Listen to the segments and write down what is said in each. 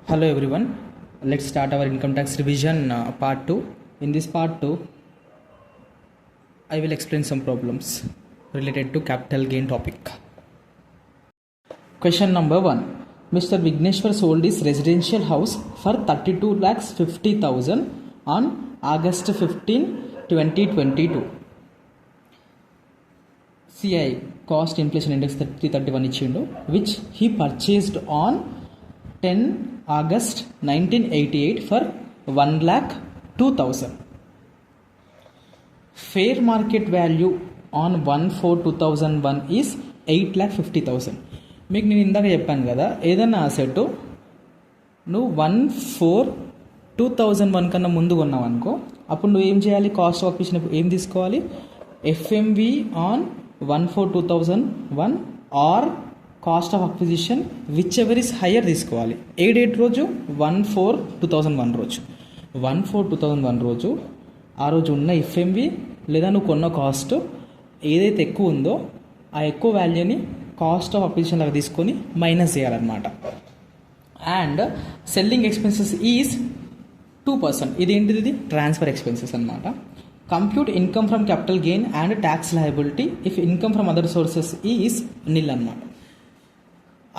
Hello everyone, let's start our income tax revision part 2. In this part 2, I will explain some problems related to capital gain topic. Question number 1. Mr. Vigneshwar sold his residential house for 32,50,000 on August 15, 2022. CI cost inflation index 331 ఇచ్చిండు, which he purchased on 10 August 1988 for 1,02,000. Fair market value on 1/4/2001 is 8,50,000. మీకు నేను ఇందాక చెప్పాను కదా, ఏదైనా asset నువ్వు 1/4/2001 కన్నా ముందు కొన్నావు అనుకో, అప్పుడు నువ్వు ఏం చేయాలి? కాస్ట్ ఆఫ్ అక్విజిషన్ ఏం తీసుకోవాలి? FMV on 1/4/2001 or cost of acquisition whichever is higher తీసుకోవాలి. ఏ డేట్ రోజు? 1/4/2001 రోజు. 1/4/2001 రోజు ఆ రోజు ఉన్న ఎఫ్ఎంవి లేదా నువ్వు కొన్న కాస్ట్ ఏదైతే ఎక్కువ ఉందో ఆ ఎక్కువ వాల్యూని కాస్ట్ ఆఫ్ అక్విజిషన్ లాగా తీసుకొని మైనస్ చేయాలన్నమాట. And selling expenses is 2%. ఇదేంటిది? ఇది ట్రాన్స్ఫర్ ఎక్స్పెన్సెస్ అనమాట. Compute income from capital gain and tax liability if income from other sources is nil అనమాట.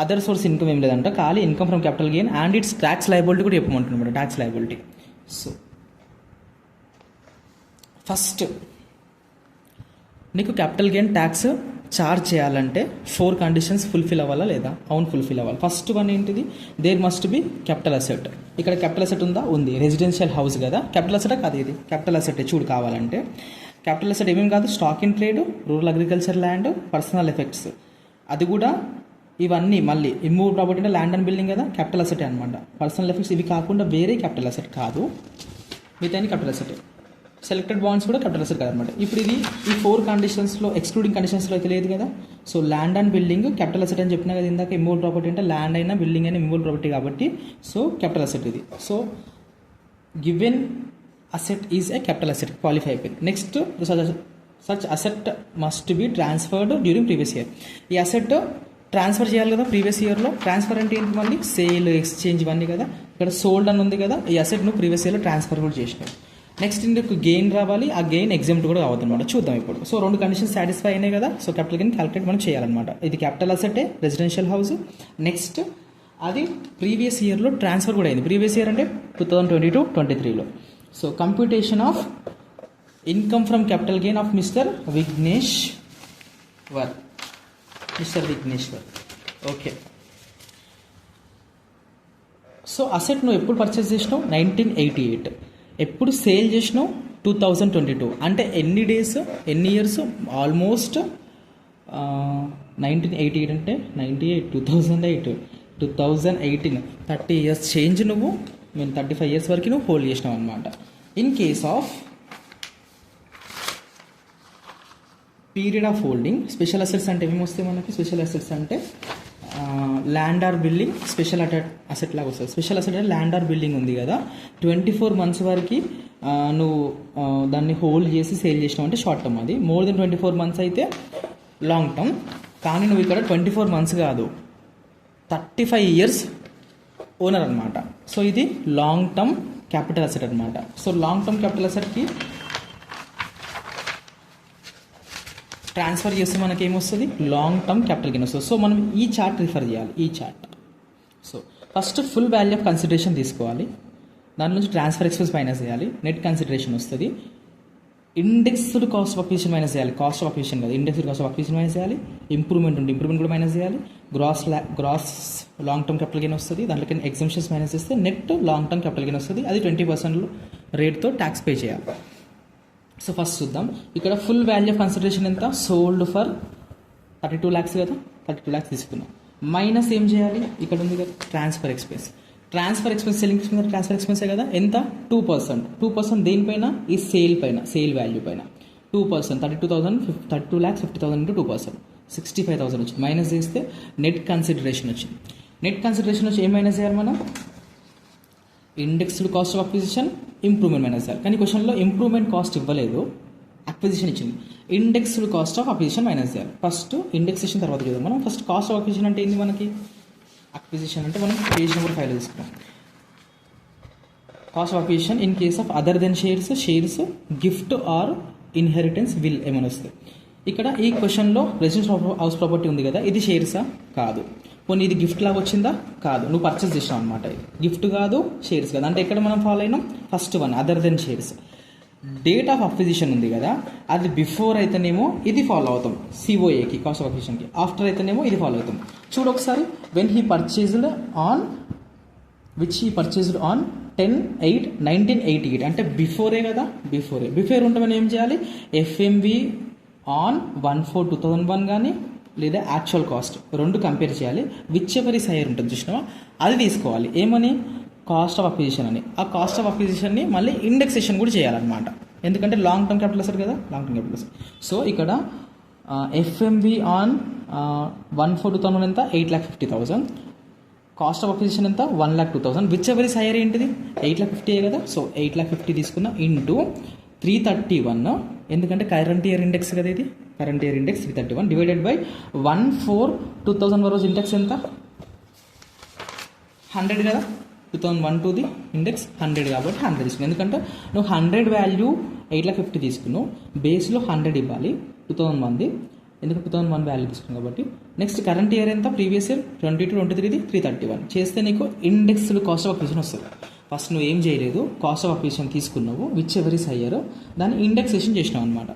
అదర్ సోర్స్ ఇన్కమ్ ఏం లేదంట, ఖాళీ income from capital gain and its tax liability కూడా చెప్పమంటున్నాడు. Tax liability. So first నీకు క్యాపిటల్ గెయిన్ ట్యాక్స్ చార్జ్ చేయాలంటే 4 కండిషన్స్ ఫుల్ఫిల్ అవ్వాలా లేదా? అవును, ఫుల్ఫిల్ అవ్వాలి. ఫస్ట్ వన్ ఏంటిది? There must B capital asset. ఇక్కడ క్యాపిటల్ అసెట్ ఉందా? ఉంది. రెసిడెన్షియల్ హౌస్ కదా, క్యాపిటల్ అసెట్ కాదు. ఇది క్యాపిటల్ అసెట్. చూడు కావాలంటే క్యాపిటల్ అసెట్ ఏమేమి కాదు? Stock in trade, rural agriculture land, personal effects. అది కూడా ఇవన్నీ మళ్ళీ ఇమ్మూవ్ ప్రాపర్టీ అంటే ల్యాండ్ అండ్ బిల్డింగ్ కదా, క్యాపిటల్ అసెట్ అనమాట. పర్సనల్ ఎఫెక్ట్స్ ఇవి కాకుండా వేరే క్యాపిటల్ అసెట్ కాదు, మిగతా క్యాపిటల్ అసెట్. సెలెక్టెడ్ బాండ్స్ కూడా క్యాపిటల్ అసెట్ కాదనమాట. ఇప్పుడు ఇది ఈ 4 కండిషన్స్లో ఎక్స్క్లూడింగ్ కండిషన్స్లో అయితే లేదు కదా. So land and building capital asset అని చెప్పినా కదా ఇందాక. ఇమ్మూవల్ ప్రాపర్టీ అంటే ల్యాండ్ అయినా బిల్డింగ్ అయినా ఇమ్మూవల్ ప్రాపర్టీ కాబట్టి సో క్యాపిటల్ అసెట్ ఇది. So given asset is a capital asset, qualify అయిపోయింది. Next such asset must be transferred during previous year. ఈ అసెట్ ట్రాన్స్ఫర్ చేయాలి కదా ప్రీవియస్ ఇయర్లో. ట్రాన్స్ఫర్ అంటే ఏంటి? మళ్ళీ సేల్, ఎక్స్చేంజ్ ఇవన్నీ కదా. ఇక్కడ సోల్డ్ అని ఉంది కదా, ఈ అసెట్ నువ్వు ప్రీవియస్ ఇయర్లో ట్రాన్స్ఫర్ కూడా చేసినావు. నెక్స్ట్ ఇందుకు గెయిన్ రావాలి, ఆ గెయిన్ ఎగ్జామ్ట్ కూడా కావద్దు అనమాట. చూద్దాం ఇప్పుడు. సో 2 కండిషన్స్ సాటిస్ఫై అయినాయి కదా. సో క్యాపిటల్ గెయిన్ క్యాలిక్యులేట్ మనం చేయాలన్నమాట. ఇది క్యాపిటల్ అసెటే, రెసిడెన్షియల్ హౌస్. నెక్స్ట్ అది ప్రీవియస్ ఇయర్లో ట్రాన్స్ఫర్ కూడా అయింది. ప్రీవియస్ ఇయర్ అంటే 2022-23లో. So computation of income from capital gain of mister Vighneshwar. Okay. So asset నువ్వు ఎప్పుడు పర్చేస్ చేసినావు? 1988. ఎప్పుడు సేల్ చేసినావు? 2022. అంటే ఎన్ని డేస్, ఎన్ని ఇయర్స్? ఆల్మోస్ట్ 1988 అంటే 98, 2008, 2018, 30 ఇయర్స్ చేంజ్ నువ్వు 35 ఇయర్స్ వరకు నువ్వు హోల్డ్ చేసినావు అనమాట. In case of period of holding, special assets అంటే ఏమేమి వస్తాయి మనకి? స్పెషల్ అసెట్స్ అంటే land or building special asset లాగా వస్తుంది. స్పెషల్ అసెట్ అంటే ల్యాండ్ ఆర్ బిల్డింగ్ ఉంది కదా, 24 months వరకు నువ్వు దాన్ని హోల్డ్ చేసి సేల్ చేసినావు అంటే షార్ట్ టర్మ్. అది మోర్ దెన్ 24 months అయితే లాంగ్ టర్మ్. కానీ నువ్వు ఇక్కడ 24 months కాదు, 35 years ఓనర్ అనమాట. సో ఇది లాంగ్ టర్మ్ క్యాపిటల్ అసెట్ అనమాట. సో లాంగ్ టర్మ్ క్యాపిటల్ అసెట్కి ట్రాన్స్ఫర్ చేస్తే మనకి ఏమొస్తుంది? లాంగ్ టర్మ్ క్యాపిటల్ గెయిన్ వస్తుంది. సో మనం ఈ చార్ట్ రిఫర్ చేయాలి, ఈ chart. So first full value of consideration తీసుకోవాలి, దాని నుంచి ట్రాన్స్ఫర్ ఎక్స్పెన్స్ మైనస్ చేయాలి, నెట్ కన్సిడరేషన్ వస్తుంది. Indexed cost of acquisition minus చేయాలి, కాస్ట్ ఆఫ్ అక్విజిషన్ కాదు, indexed cost of acquisition minus చేయాలి. ఇంప్రూవ్మెంట్ ఉంటే ఇంప్రూవ్మెంట్ కూడా మైనస్ చేయాలి. Gross long term capital gain వస్తుంది, దాంట్లోకి ఎగ్జంప్షన్స్ మైనస్ చేస్తే net long term capital gain వస్తుంది. అది 20% రేట్తో ట్యాక్స్ పే చేయాలి. సో ఫస్ట్ చూద్దాం. ఇక్కడ ఫుల్ వాల్యూ ఆఫ్ కన్సిడరేషన్ ఎంత? సోల్డ్ ఫర్ 32 lakhs కదా, 32 lakhs తీసుకున్నాం. మైనస్ ఏం చేయాలి? ఇక్కడ ఉంది కదా transfer expense. Transfer expense selling expense transfer ఎక్స్పెన్సే కదా. ఎంత? 2%. 2% దేనిపైన? ఈ సేల్ పైన, సేల్ వాల్యూ పైన 2%. 32,50,000 into 2%, 65,000 వచ్చింది. మైనస్ చేస్తే నెట్ కన్సిడరేషన్ వచ్చింది. నెట్ కన్సిడరేషన్ వచ్చి ఏం మైనస్ చేయాలి మనం? Indexed cost of acquisition, improvement minus చేయాలి. కానీ క్వశ్చన్లో ఇంప్రూవ్మెంట్ కాస్ట్ ఇవ్వలేదు, అక్విజిషన్ ఇచ్చింది. Indexed cost of acquisition minus చేయాలి. ఫస్ట్ ఇండెక్సేషన్ తర్వాత చూద్దాం మనం. ఫస్ట్ కాస్ట్ ఆఫ్ అక్విజిషన్ అంటే ఏంది మనకి? అక్విజిషన్ అంటే మనం పేజ్ నెంబర్ 5 తీసుకున్నాం. Cost of acquisition in case of other than shares gift or inheritance will ఏమైనా వస్తుంది. ఇక్కడ ఈ క్వశ్చన్లో రెసిడెన్షియల్ హౌస్ ప్రాపర్టీ ఉంది కదా, ఇది షేర్సా? కాదు. పోనీ ఇది గిఫ్ట్ లాగా వచ్చిందా? కాదు. నువ్వు పర్చేస్ చేసినావు అనమాట. ఇది గిఫ్ట్ కాదు, షేర్స్ కాదు. అంటే ఎక్కడ మనం ఫాలో అయినాం? First one, other than shares. Date of acquisition ఉంది కదా, అది బిఫోర్ అయితేనేమో ఇది ఫాలో అవుతాం సిఓఏకి, కాస్ట్ ఆఫ్ అక్విజిషన్కి. ఆఫ్టర్ అయితేనేమో ఇది ఫాలో అవుతాం. చూడు ఒకసారి, when he purchased on which he purchased on 10/8/1988 అంటే బిఫోరే కదా, బిఫోర్ ఉంటే మనం ఏం చేయాలి? ఎఫ్ఎంవి ఆన్ 1/4/2001 కానీ లేదా యాక్చువల్ కాస్ట్ రెండు కంపేర్ చేయాలి. విచ్ ఎవర్ ఈస్ హైయర్ ఉంటుంది చూసినావా, అది తీసుకోవాలి. ఏమని? కాస్ట్ ఆఫ్ అక్విజిషన్ అని. ఆ కాస్ట్ ఆఫ్ అక్విజిషన్ని మళ్ళీ ఇండెక్సేషన్ కూడా చేయాలన్నమాట. ఎందుకంటే లాంగ్ టర్మ్ క్యాపిటల్ అసెట్ కదా, long term capital asset. So ఇక్కడ ఎఫ్ఎంవి ఆన్ 1/4/2001 ఎంత? 8,50,000. కాస్ట్ ఆఫ్ అక్విజిషన్ ఎంత? 1,02,000. విచ్ ఎవర్ ఇస్ హైయర్ ఏంటిది? 8,50,000 కదా. సో 8,50,000 తీసుకున్న ఇంటూ 331, ఎందుకంటే కరెంట్ ఇయర్ ఇండెక్స్ కదా ఇది, current year index 331 divided by 1/4/2000 రోజు ఇండెక్స్ ఎంత? 100 కదా. 2001 ది ఇండెక్స్ 100 కాబట్టి 100 తీసుకున్నావు. ఎందుకంటే నువ్వు 100 వాల్యూ 8,50,000 తీసుకున్నావు, బేస్లో 100 ఇవ్వాలి 2001ది, ఎందుకంటే 2001 వాల్యూ తీసుకున్నావు కాబట్టి. నెక్స్ట్ కరెంట్ ఇయర్ ఎంత? ప్రీవియస్ ఇయర్ 22-23 331 చేస్తే నీకు ఇండెక్స్లు కాస్ట్ ఆఫ్ అక్విజిషన్ వస్తుంది. ఫస్ట్ నువ్వు ఏం చేయలేదు, కాస్ట్ ఆఫ్ అక్విజిషన్ తీసుకున్నావు, విచ్ ఎవర్ ఇస్ హయ్యర్, దాన్ని ఇండెక్సేషన్ చేసినావు అనమాట.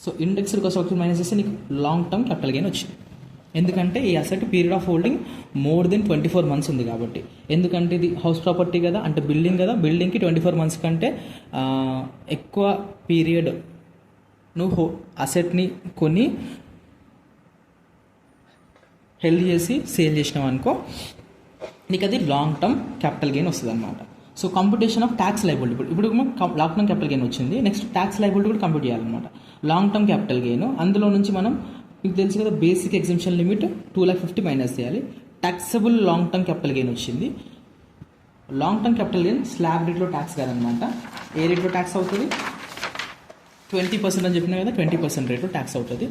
So indexed cost of acquisition minus చేస్తే నీకు లాంగ్ టర్మ్ క్యాపిటల్ గెయిన్ వచ్చింది. ఎందుకంటే ఈ asset period of holding more than 24 months ఉంది కాబట్టి. ఎందుకంటే ఇది హౌస్ ప్రాపర్టీ కదా, అంటే బిల్డింగ్ కదా, బిల్డింగ్కి 24 months కంటే ఎక్కువ పీరియడ్ నువ్వు అసెట్ని కొని హెల్డ్ చేసి సేల్ చేసినావు అనుకో, నీకు అది లాంగ్ టర్మ్ క్యాపిటల్ గెయిన్ వస్తుంది అనమాట. So computation of tax liability, ఇప్పుడు లాంగ్ టర్మ్ క్యాపిటల్ గెయిన్ వచ్చింది, నెక్స్ట్ ట్యాక్స్ లైబిలిటీ కూడా కంప్యూట్ చేయాలన్నమాట. లాంగ్ టర్మ్ క్యాపిటల్ గెయిన్, అందులో నుంచి మనం మీకు తెలుసు కదా బేసిక్ ఎగ్జంప్షన్ లిమిట్ 2,50,000 మైనస్ చేయాలి. Taxable long term capital gain వచ్చింది. Long term capital gain slab రేట్లో ట్యాక్స్ కాదనమాట. ఏ రేట్లో ట్యాక్స్ అవుతుంది? 20% అని చెప్పినా కదా, 20% రేట్లో ట్యాక్స్ అవుతుంది.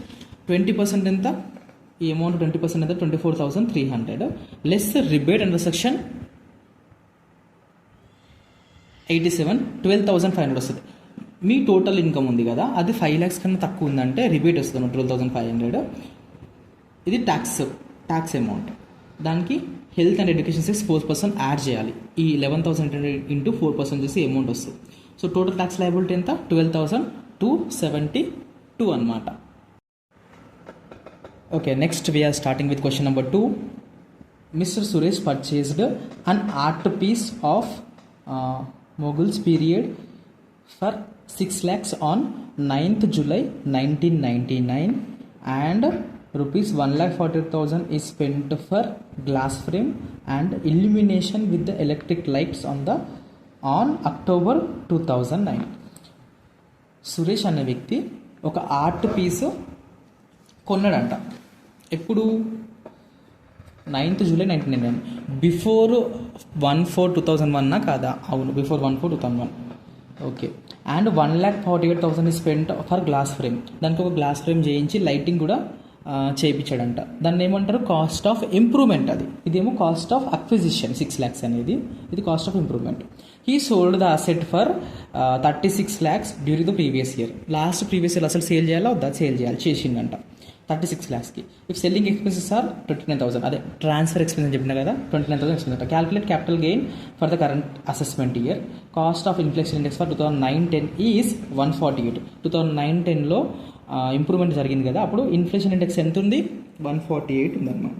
20% ఎంత? ఈ అమౌంట్ 20% ఎంత? 24,300 లెస్ రిబేట్ అండర్ సెక్షన్ 87 12,500 వస్తుంది. మీ టోటల్ ఇన్కమ్ ఉంది కదా, అది 5 lakhs కన్నా తక్కువ ఉందంటే రిబేట్ వస్తుంది 12,500. ఇది ట్యాక్స్ అమౌంట్. దానికి health and education cess 4% add చేయాలి. ఈ 11,800 ఇంటూ 4% చేసి అమౌంట్ వస్తుంది. సో టోటల్ ట్యాక్స్ లయబిలిటీ ఎంత? 12,272 అనమాట. Okay, next we're starting with question number 2. Mister Suresh purchased an art piece of Mughals period for 6 lakhs on 9th July 1999 and rupees 1,40,000 is spent for glass frame and illumination with the electric lights on October 2009. Suresh అనే వ్యక్తి ఒక art piece కొన్నాడంట. ఎప్పుడు? 9th July 1999. Before 1/4/2001 కాదా? అవును, before 1/4/2001. Okay. And 1,48,000 spent for glass frame. దానికి ఒక glass frame చేయించి లైటింగ్ కూడా చేయించాడంట. దాన్ని ఏమంటారు? Cost of improvement. ఇదేమో కాస్ట్ ఆఫ్ అక్విజిషన్ 6 lakhs అనేది, ఇది cost of improvement. He sold the asset for 36 lakhs during the previous year. Previous year అసలు సేల్ చేయాలా వద్దా? సేల్ చేయాలి, చేసిండంట 36 lakhsకి. ఇఫ్ సెల్లింగ్ ఎక్స్పెన్సెస్ ఆర్ 29,000, అదే ట్రాన్స్ఫర్ ఎక్స్పెన్స్ చెప్పినా కదా, 29,000 expense. Calculate capital gain for the current assessment year. Cost of inflation index for 2009-10 is 148. 2009-10లో ఇంప్రూవ్మెంట్ జరిగింది కదా, అప్పుడు ఇన్ఫ్లేషన్ ఇండెక్స్ ఎంత ఉంది? 148 ఉందన్నమాట.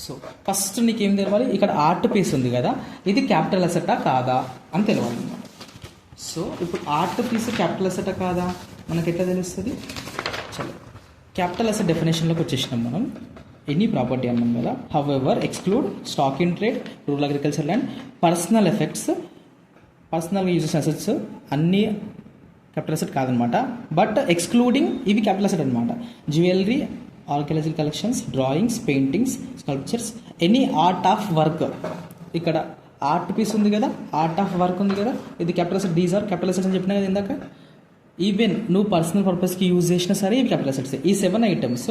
సో ఫస్ట్ నీకేం తెలవాలి? ఇక్కడ ఆర్ట్ పీస్ ఉంది కదా, ఇది క్యాపిటల్ అసెటా కాదా అని తెలవాలన్నమాట. సో ఇప్పుడు ఆర్ట్ పీస్ క్యాపిటల్ అసెటా కాదా మనకి ఎట్లా తెలుస్తుంది? చలో, క్యాపిటల్ అసెట్ డెఫినేషన్లోకి వచ్చేసినాం మనం. ఎనీ ప్రాపర్టీ అన్నాం కదా. However exclude stock in trade, rural agriculture land, personal effects, personal uses assets అన్నీ క్యాపిటల్ అసెట్ కాదనమాట. బట్ ఎక్స్క్లూడింగ్ ఇవి క్యాపిటల్ అసెట్ అనమాట. Jewellery, archaeological collections, drawings, paintings, sculptures, any art of work. ఇక్కడ art piece ఉంది కదా, art of work ఉంది కదా, ఇది capital asset. These are capital assets అని చెప్పినా కదా ఇందాక. ఈవెన్ నువ్వు పర్సనల్ పర్పస్కి యూజ్ చేసినా సరే ఇవి క్యాపిటల్ అసెట్స్. ఈ 7 items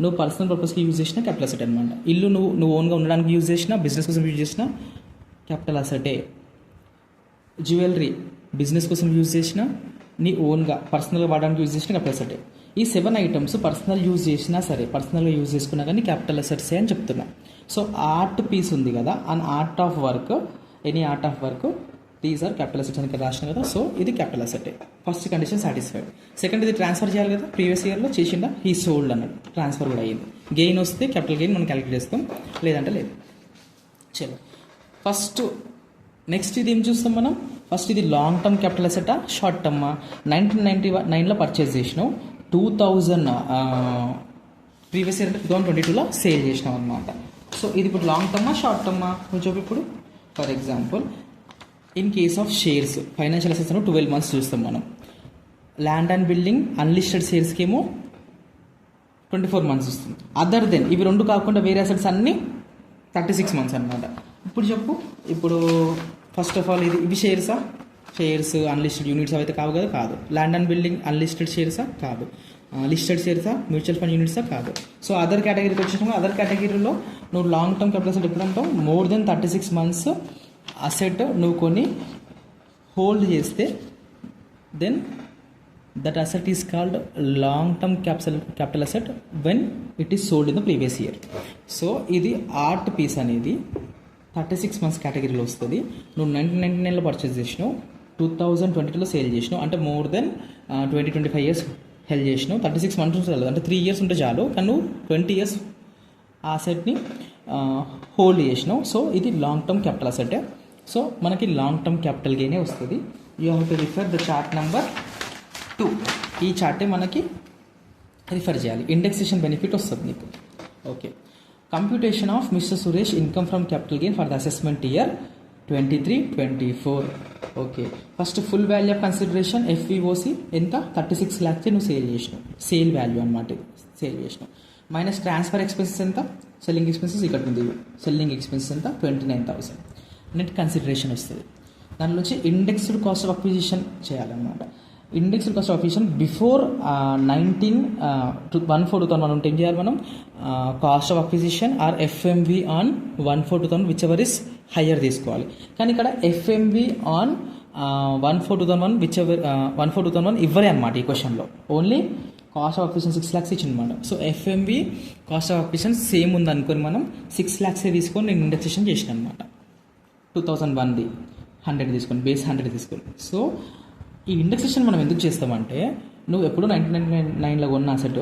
నువ్వు పర్సనల్ పర్పస్కి యూజ్ చేసిన క్యాపిటల్ అసెట్ అనమాట. ఇల్లు నువ్వు ఓన్గా ఉండడానికి యూజ్ చేసినా, బిజినెస్ కోసం యూజ్ చేసినా క్యాపిటల్ అసెటే. జ్యువెలరీ బిజినెస్ కోసం యూజ్ చేసిన, నీ ఓన్గా పర్సనల్గా వాడడానికి యూజ్ చేసిన క్యాపిటల్ అసెట్. ఈ 7 ఐటమ్స్ పర్సనల్ యూజ్ చేసినా సరే, పర్సనల్గా యూజ్ చేసుకున్నా కానీ క్యాపిటల్ అసెట్సే అని చెప్తున్నా. సో ఆర్ట్ పీస్ ఉంది కదా, an art of work, any art of work, these are capital assets అని ఇక్కడ రాసిన కదా. సో ఇది capital asset. First condition satisfied. Second, ఇది ట్రాన్స్ఫర్ చేయాలి కదా, ప్రీవియస్ ఇయర్లో చేసిందా, హీ సోల్డ్ అన్నాడు, ట్రాన్స్ఫర్ కూడా అయ్యింది. గెయిన్ వస్తే క్యాపిటల్ గెయిన్ మనం క్యాలిక్యులేట్ చేస్తాం, లేదంటే లేదు. చలో ఫస్ట్ నెక్స్ట్ ఇది ఏం చూస్తాం మనం. ఫస్ట్ ఇది లాంగ్ టర్మ్ క్యాపిటల్ అసెటా, షార్ట్ టర్మా? 1999లో పర్చేస్ చేసినావు, 2000 ప్రీవియస్ ఇయర్ 2022లో సేల్ చేసినాం అనమాట. సో ఇది ఇప్పుడు లాంగ్ టర్మా షార్ట్ టర్మా కొంచెం. ఇప్పుడు for example in case of shares financial assets 12 months చూస్తాం మనం. ల్యాండ్ అండ్ బిల్డింగ్ అన్లిస్టెడ్ షేర్స్కి ఏమో 24 months వస్తుంది. అదర్ దెన్ ఇవి రెండు కాకుండా వేరే అసెట్స్ అన్నీ 36 months అనమాట. ఇప్పుడు చెప్పు, ఇప్పుడు ఫస్ట్ ఆఫ్ ఆల్ ఇవి షేర్సా? షేర్స్ అన్లిస్టెడ్ యూనిట్స్ అయితే కావు కదా, కాదు. ల్యాండ్ అండ్ బిల్డింగ్ అన్లిస్టెడ్ షేర్సా? కాదు. లిస్టెడ్ షేర్సా? మ్యూచువల్ ఫండ్ యూనిట్సా? కాదు. సో అదర్ కేటగిరీకి వచ్చినప్పుడు అదర్ కేటగిరీలో నువ్వు లాంగ్ టర్మ్ క్యాపిటల్ అసెట్ ఎప్పుడు అంటావు? మోర్ దెన్ 36 months అసెట్ నువ్వు కొని హోల్డ్ చేస్తే then that asset is called long term capital asset when it is sold in the previous year. So ఇది ఆర్ట్ పీస్ అనేది 36 months కేటగిరీలో వస్తుంది. నువ్వు 1999లో పర్చేస్ చేసినావు, 2022లో సేల్ చేసినావు, అంటే మోర్ దెన్ 20-25 years హెల్డ్ చేసినావు. 36 months ఉంటుంది, అంటే 3 years ఉంటే చాలు, కానీ నువ్వు 20 years ఆ అసెట్ని హోల్డ్ చేసినావు. సో ఇది లాంగ్ టర్మ్ క్యాపిటల్ అసెటే. సో మనకి లాంగ్ టర్మ్ క్యాపిటల్ గెయినే వస్తుంది. You have to refer the chart number 2. ఈ చార్టే మనకి రిఫర్ చేయాలి. ఇండెక్సేషన్ బెనిఫిట్ వస్తుంది నీకు. Okay, computation of mister Suresh income from capital gain for the assessment year 23-24. Okay, first full value of consideration FVOC ఎంత? 36 lakhs నువ్వు sale చేసినావు, sale value అనమాట, sale చేసినావు. మైనస్ ట్రాన్స్ఫర్ ఎక్స్పెన్సెస్ ఎంత? సెల్లింగ్ ఎక్స్పెన్సెస్ ఇక్కడ ఉంది, సెల్లింగ్ ఎక్స్పెన్సెస్ ఎంత? 29,000 net consideration వస్తుంది. దాని నుంచి ఇండెక్స్డ్ కాస్ట్ ఆఫ్ అక్విజిషన్ చేయాలన్నమాట. Indexed cost of acquisition before 1/4/2001 ఉంటే ఏం చేయాలి మనం? Cost of acquisition or FMV on 1/4/2001 whichever is higher తీసుకోవాలి. కానీ ఇక్కడ FMV ఆన్ 1/4/2001 విచ్ ఎవర్ 1/4/2001 ఇవ్వరే అనమాట ఈ క్వశ్చన్లో. Only cost of acquisition 6 lakhs ఇచ్చిందన్నమాట. So FMV cost of acquisition same ఉంది అనుకొని మనం 6 lakhs తీసుకొని నేను ఇండెక్సేషన్ చేసిన అనమాట. 2001ది 100 తీసుకొని, బేస్ 100 తీసుకొని. సో ఈ ఇండెక్సేషన్ మనం ఎందుకు చేస్తామంటే, నువ్వు ఎప్పుడు 1999లో కొన్న అసెట్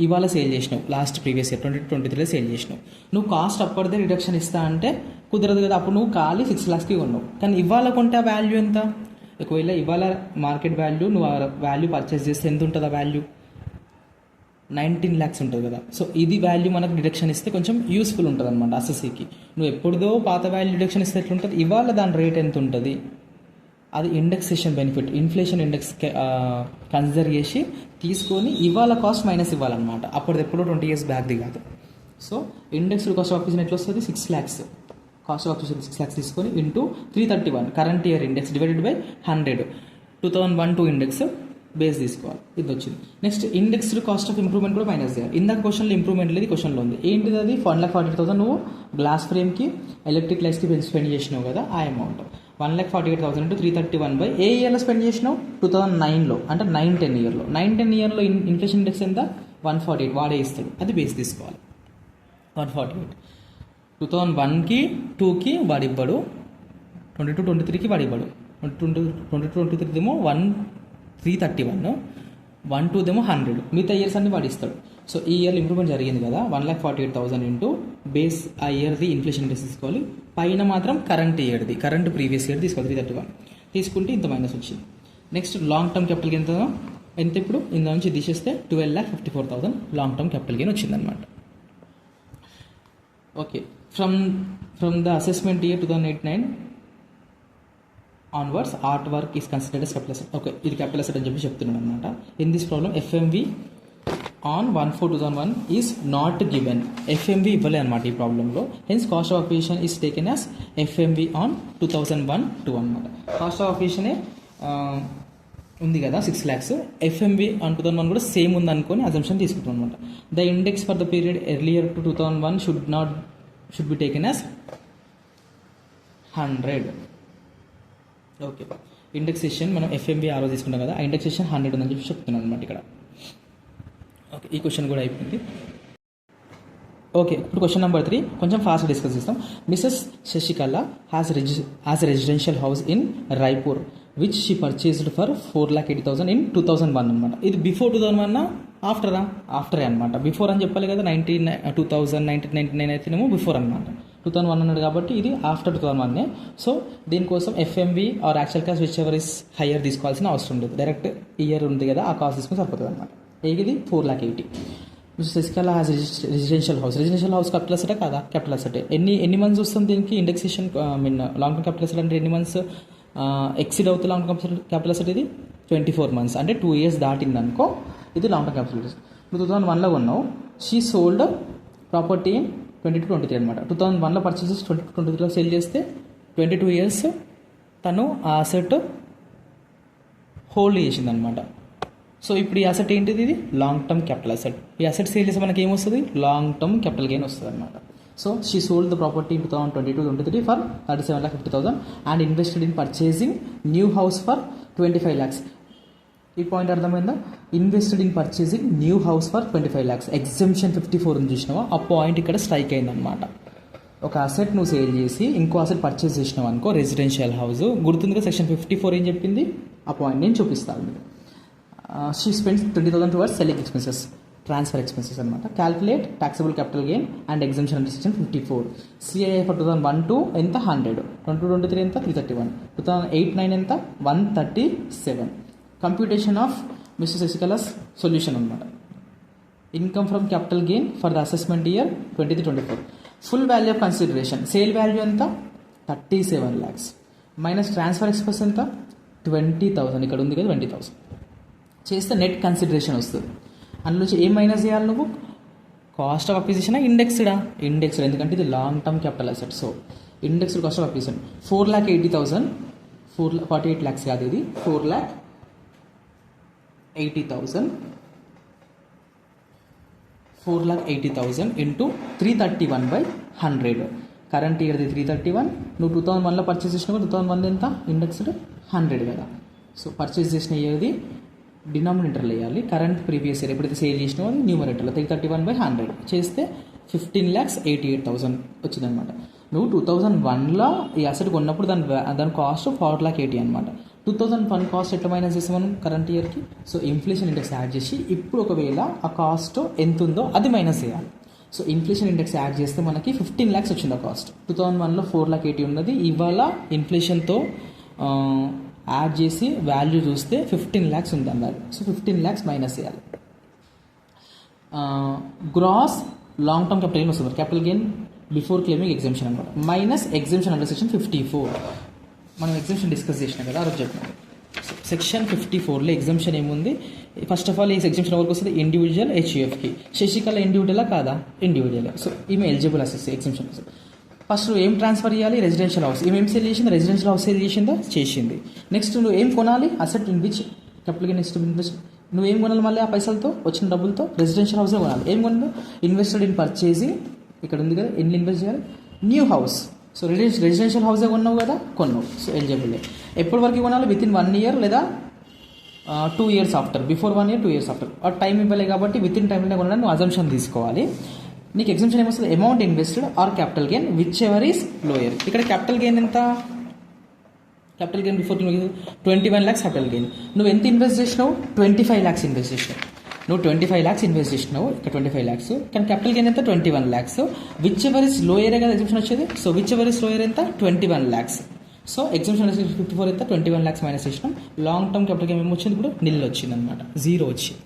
ఇవాళ సేల్ చేసినావు, లాస్ట్ ప్రీవియస్ ఇయర్ 2023లో సేల్ చేసినావు. నువ్వు కాస్ట్ అప్పటిదే రిడక్షన్ ఇస్తా అంటే కుదరదు కదా, అప్పుడు నువ్వు ఖాళీ 6 lakhsకి కొన్నావు. కానీ ఇవాళ కొంటే ఆ వాల్యూ ఎంత? ఒకవేళ ఇవాళ మార్కెట్ వాల్యూ నువ్వు ఆ వాల్యూ పర్చేస్ చేస్తే ఎంత ఉంటుంది? ఆ వాల్యూ 19 lakhs ఉంటుంది కదా. సో ఇది వాల్యూ మనకు డిడక్షన్ ఇస్తే కొంచెం యూస్ఫుల్ ఉంటుంది అనమాట అసెస్సీకి. నువ్వు ఎప్పుడుదో పాత వాల్యూ డిడక్షన్ ఇస్తే ఎట్లుంటుంది? ఇవాళ దాని రేట్ ఎంత ఉంటుంది? అది indexation benefit, inflation index consider చేసి తీసుకొని ఇవాళ కాస్ట్ మైనస్ ఇవ్వాలన్నమాట. అప్పుడు ఎప్పుడో 20 years బ్యాక్ది కాదు. So indexed cost of acquisition ఎట్లా వస్తుంది? 6 lakhs cost of acquisition 6 lakhs తీసుకొని into 331 current year index divided by 100 2001 index base తీసుకోవాలి. ఇది వచ్చింది. Next indexed cost of improvement కూడా మైనస్ చేయాలి. ఇందాక క్వశ్చన్లో ఇంప్రూవ్మెంట్ లేదు, క్వశ్చన్లో ఉంది. ఏంటిది అది? 1,40,000 నువ్వు గ్లాస్ ఫ్రేమ్కి ఎలక్ట్రిక్ లైట్స్కి స్పెండ్ చేసినావు కదా, ఆ అమౌంట్ 1,48,000 into 331 బై ఏ ఇయర్లో స్పెండ్ చేసినావు? 2009లో, అంటే 9-10 yearలో. 9-10 yearలో ఇన్ఫ్లేషన్ ఇండెక్స్ ఎంత? 148 వాడే ఇస్తాడు, అది బేస్ తీసుకోవాలి. 148 2001కి 2కి వాడు ఇవ్వడు, 22-23కి వాడు ఇవ్వడు. 22-23 ఏమో 331, 1-2 ఏమో 100, మిగతా ఇయర్స్ అన్ని వాడు ఇస్తాడు. సో ఈ ఇయర్ ఇంప్రూవ్మెంట్ జరిగింది కదా, 1,48,000 ఇంటూ బేస్ ఆ ఇయర్ది ఇన్ఫ్లేషన్ ఇండెక్స్ తీసుకోవాలి. పైన మాత్రం కరెంట్ ఇయర్ది, కరెంట్ ప్రీవియస్ ఇయర్ తీసుకోవాలి 331 తీసుకుంటే ఇంత మైనస్ వచ్చింది. Next long term capital gain ఎంత? ఇప్పుడు ఇందులో నుంచి తీసేస్తే 12,54,000 లాంగ్ టర్మ్ క్యాపిటల్ గెయిన్ వచ్చిందనమాట. Okay, from the assessment year 2008-9 onwards art work is considered yes capital asset. Okay, ఇది క్యాపిటల్ అసెట్ అని చెప్పి చెప్తున్నాను అనమాట. In this problem FMV on 1/4/2001 is not given. FMV ఇవ్వలే అనమాట ఈ ప్రాబ్లంలో. Hence cost of acquisition is taken as FMV on 2001-2 అనమాట. కాస్ట్ ఆఫ్ అక్విజిషనే ఉంది కదా 6 lakhs, FMV ఆన్ 2001 కూడా సేమ్ ఉంది అనుకొని అజంప్షన్ తీసుకుంటాం అనమాట. The index for the period earlier to 2001 should be taken as 100. Okay, indexation మనం ఎఫ్ఎంబి ఆరో తీసుకున్నాం కదా, ఆ ఇండెక్సేషన్ 100 ఉందని చెప్పి చెప్తున్నాను అనమాట ఇక్కడ. ఓకే, ఈ క్వశ్చన్ కూడా అయిపోయింది. ఓకే, ఇప్పుడు క్వశ్చన్ నెంబర్ 3 కొంచెం ఫాస్ట్గా డిస్కస్ చేస్తాం. Mrs Sasikala has residential house in Raipur which she purchased for 4,80,000 in 2001 అనమాట. ఇది బిఫోర్ 2001 ఆఫ్టరే అనమాట. బిఫోర్ అని చెప్పాలి కదా, 1999 అయితేనేమో బిఫోర్ అనమాట. 2001 అన్నాడు కాబట్టి ఇది ఆఫ్టర్ 2001. సో దీనికోసం FMV or actual cost whichever is higher తీసుకోవాల్సిన అవసరం లేదు, డైరెక్ట్ ఇయర్ ఉంది కదా ఆ కాస్ట్ తీసుకుని సరిపోతుంది అనమాట. ఇది 4,80,000. Mister Sasikala has residential house capital asset కాదా? Capital asset. ఎన్ని మంత్స్ వస్తుంది దీనికి indexation, long term capital asset అంటే ఎన్ని మంత్స్ ఎక్సిడ్ అవుతుంది లాంగ్ టర్మ్ క్యాపిటల్ అసెట్? ఇది 24 months, అంటే 2 years దాటింది అనుకో, ఇది లాంగ్ టర్మ్ క్యాపిటల్ అసెట్. 2001లో కొన్నావు, షీ సోల్డ్ ప్రాపర్టీ ఇన్ 22-23 అనమాట. 2001లో పర్చేస్ చేసి 22-23లో సేల్ చేస్తే 22 years తను ఆ అసెట్ హోల్డ్ చేసింది అనమాట. సో ఇప్పుడు ఈ అసెట్ ఏంటిది? ఇది లాంగ్ టర్మ్ క్యాపిటల్ అసెట్. ఈ అసెట్ సేల్ చేస్తే మనకి ఏమొస్తుంది? లాంగ్ టర్మ్ క్యాపిటల్ గెయిన్ వస్తుంది అనమాట. So she sold the property in 2022-23 for 37,50,000 and invested in purchasing new house for 25 lakhs. ఈ పాయింట్ అర్థమైందా? Invested in purchasing new house for 25 lakhs. Exemption 54 ఉంది చూసినావా, ఆ పాయింట్ ఇక్కడ స్ట్రైక్ అయిందనమాట. ఒక అసెట్ నువ్వు సేల్ చేసి ఇంకో అసెట్ పర్చేస్ చేసినావు అనుకో, రెసిడెన్షియల్ హౌస్ గుర్తుందిగా, సెక్షన్ 54 ఏం చెప్పింది? ఆ పాయింట్ నేను చూపిస్తాను. She spends 20,000 towards selling expenses, transfer expenses అనమాట. Calculate taxable capital gain and exemption under section 54. CII for 2001-2 ఎంత? 100. 22-23 ఎంత? 331. 2008-9 ఎంత? 137. Computation of mister Sasikala's solution అనమాట. Income from capital gain for the assessment year 23-24. Full value of consideration, sale value ఎంత? 37 lakhs minus transfer expense ఎంత? 20,000. ఇక్కడ ఉంది కదా 20,000 చేస్తే నెట్ కన్సిడరేషన్ వస్తుంది. అందులో ఏం మైనస్ చేయాలి నువ్వు? కాస్ట్ ఆఫ్ అక్విజిషన్ ఇండెక్స్డ్, ఎందుకంటే ఇది long term capital asset. So indexed cost of acquisition 4,80,000, 48 lakhs కాదు, ఇది 4,80,000. 4,80,000 ఇంటూ 331/100. కరెంట్ ఇయర్ది 331. నువ్వు 2001లో పర్చేస్ చేసినావు, 2001 ఎంత? ఇండెక్స్డ్ 100 కదా. సో పర్చేస్ చేసిన ఇయర్ది డినామినేటర్లో వేయాలి, కరెంట్ ప్రీవియస్ ఇయర్ ఎప్పుడైతే సేల్ చేసినావో అది న్యూమరేటర్లో 331/100 చేస్తే 15,88,000 వచ్చిందనమాట. నువ్వు 2001లో ఈ అసెట్ కొన్నప్పుడు దాని కాస్ట్ 4,80,000 అనమాట. 2001 కాస్ట్ ఎట్లా మైనస్ చేస్తాం మనం కరెంట్ ఇయర్కి? సో ఇన్ఫ్లేషన్ ఇండెక్స్ యాడ్ చేసి ఇప్పుడు ఒకవేళ ఆ కాస్ట్ ఎంత ఉందో అది మైనస్ చేయాలి. సో ఇన్ఫ్లేషన్ ఇండెక్స్ యాడ్ చేస్తే మనకి 15 lakhs వచ్చింది ఆ కాస్ట్. 2001లో 4,80,000 ఉన్నది, ఇవాళ ఇన్ఫ్లేషన్తో యాడ్ చేసి వాల్యూ చూస్తే 15 lakhs ఉంది అన్నారు. సో 15 lakhs మైనస్ చేయాలి. Gross long term capital gain వస్తుంది, capital gain before claiming exemption అనమాట, మైనస్ ఎగ్జంప్షన్ అండర్ సెక్షన్ 54. మనం ఎగ్జంప్షన్ డిస్కస్ చేసినాం కదా ఆ రోజు చెప్పినాం. సెక్షన్ 54లో ఎగ్జంప్షన్ ఏముంది? ఫస్ట్ ఆఫ్ ఆల్ ఈ ఎగ్జంప్షన్ ఎవరికి వస్తుంది? ఇండివిజువల్ హెచ్యుఎఫ్కి. శశికళ ఇండివిజువలా కాదా? ఇండివిజువల్. సో ఈమె ఎలిజిబుల్ అసెస్ ఎగ్జంప్షన్. ఫస్ట్ నువ్వు ఏం ట్రాన్స్ఫర్ చేయాలి? Residential house. ఏం సేల్ చేసింది? రెసిడెన్షియల్ హౌస్ సేల్ చేసిందా? చేసింది. నెక్స్ట్ నువ్వు ఏం కొనాలి? Asset in which capital gain next invest. నువ్వేం కొనాలి? మళ్ళీ ఆ పైసలతో వచ్చిన డబ్బులతో రెసిడెన్షియల్ హౌసే కొనాలి. ఏం కొనాలి? ఇన్వెస్టెడ్ ఇన్ పర్చేసింగ్, ఇక్కడ ఉంది కదా ఎన్ని ఇన్వెస్ట్ చేయాలి? New house. సో రెసిడెన్షియల్ హౌసే కొన్నావు కదా, కొన్నావు. So eligible. ఎప్పటి వరకు కొనాలి? విత్ ఇన్ 1 year లేదా 2 years after. Before 1 year, 2 years after. ఆ టైం ఇవ్వలే కాబట్టి విత్ ఇన్ టైంలో కొనాలని నువ్వు అజంప్షన్ తీసుకోవాలి. నీకు ఎగ్జంప్షన్ ఏమొస్తుంది? Amount invested or capital gain whichever is lower. ఇక్కడ క్యాపిటల్ గెయిన్ ఎంత? Capital gain before 21 lakhs capital gain. నువ్వు ఎంత ఇన్వెస్ట్ చేసినావు? 25 lakhs ఇన్వెస్ట్ చేసినావు. నువ్వు 25 lakhs ఇన్వెస్ట్ చేసినావు, ఇక్కడ 25 lakhs. కానీ క్యాపిటల్ గెయిన్ ఎంత? 21 lakhs. విచ్ ఎవర్ ఇస్ లోయరే కదా ఎగ్జంప్షన్ వచ్చేది. So whichever is lower ఎంత? 21 lakhs. సో ఎగ్జంప్షన్ 54 ఎంత? 21 lakhs మైనస్ చేసినాం. లాంగ్ టర్మ్ క్యాపిటల్ గెయిన్ ఏమొచ్చింది? ఇప్పుడు నిల్ వచ్చింది అనమాట, 0 వచ్చింది.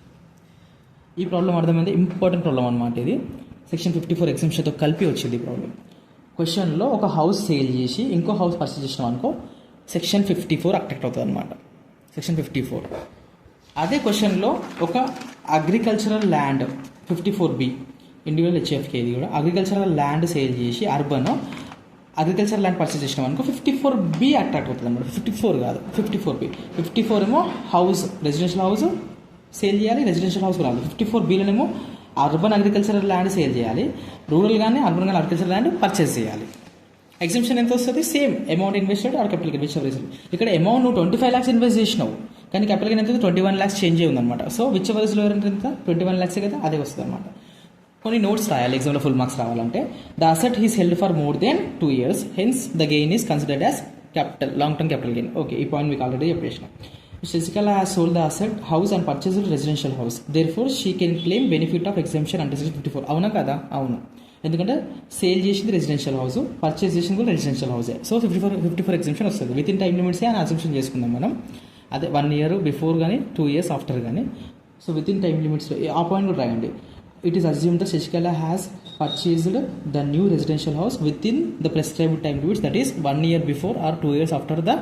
ఈ ప్రాబ్లం అర్థమైంది, ఇంపార్టెంట్ ప్రాబ్లం అనమాట ఇది. సెక్షన్ 54 ఎగ్జంప్షన్తో కలిపి వచ్చింది ఈ ప్రాబ్లం. క్వశ్చన్లో ఒక హౌస్ సేల్ చేసి ఇంకో హౌస్ పర్చేస్ చేసినాం అనుకో, సెక్షన్ 54 అట్రాక్ట్ అవుతుంది అనమాట. సెక్షన్ 54. అదే క్వశ్చన్లో ఒక అగ్రికల్చరల్ ల్యాండ్ 54B ఇండివిజువల్ హెచ్ఎఫ్కి, ఇది కూడా అగ్రికల్చరల్ ల్యాండ్ సేల్ చేసి అర్బన్ అగ్రికల్చర్ ల్యాండ్ పర్చేస్ చేసినాం అనుకో 54B అట్రాక్ట్ అవుతుంది అనమాట. 54 కాదు, 54B. 54 ఏమో హౌస్, రెసిడెన్షియల్ హౌస్ సేల్ చేయాలి, రెసిడెన్షియల్ హౌస్ రాదు. 54Bలోనేమో అర్బన్ అగ్రికల్చరల్ ల్యాండ్ సేల్ చేయాలి, రూరల్ కానీ అర్బన్ కానీ అగ్రికల్చర్ ల్యాండ్ పర్చేస్ చేయాలి. ఎగ్జామ్షన్ ఎంత వస్తుంది? Same amount invested or capital gain whichever is. ఇక్కడ అమౌంట్ నువ్వు 25 lakhs ఇన్వెస్ట్ చేసినావు, కానీ క్యాపిటల్ గెయిన్ ఎంత 21 lakhs చేంజ్ అయ్యి ఉందన్నమాట. So whichever is lower అంటే ఎంత? 21 lakhs కదా, అదే వస్తుంది అనమాట. కొన్ని నోట్స్ రాయాలి ఎగ్జామ్లో ఫుల్ మార్క్స్ రావాలంటే. The asset is held for more than 2 years, hence the gain is considered as capital, long term capital gain. Okay, ఈ పాయింట్ మీకు ఆల్రెడీ చెప్పేసిన. Shashikala has sold the asset house and purchased a residential house. Therefore, she can claim benefit of exemption under section 54. అవునా కదా? అవును. ఎందుకంటే sale చేసింది residential house, purchase చేసింది కూడా రెసిడెన్షియల్ హౌసే. సో 54 ఎగ్జామ్షన్ వస్తుంది. విత్ ఇన్ టైం లిమిట్సే అని అసంప్షన్ చేసుకుందాం మనం. అదే 1 year బిఫోర్ కానీ 2 years ఆఫ్టర్ కానీ. సో విత్ ఇన్ టైం లిమిట్స్లో ఆ పాయింట్ కూడా రాయండి. It is assumed that Shashikala has purchased the new residential house within the prescribed time limits, that is 1 year before or 2 years after the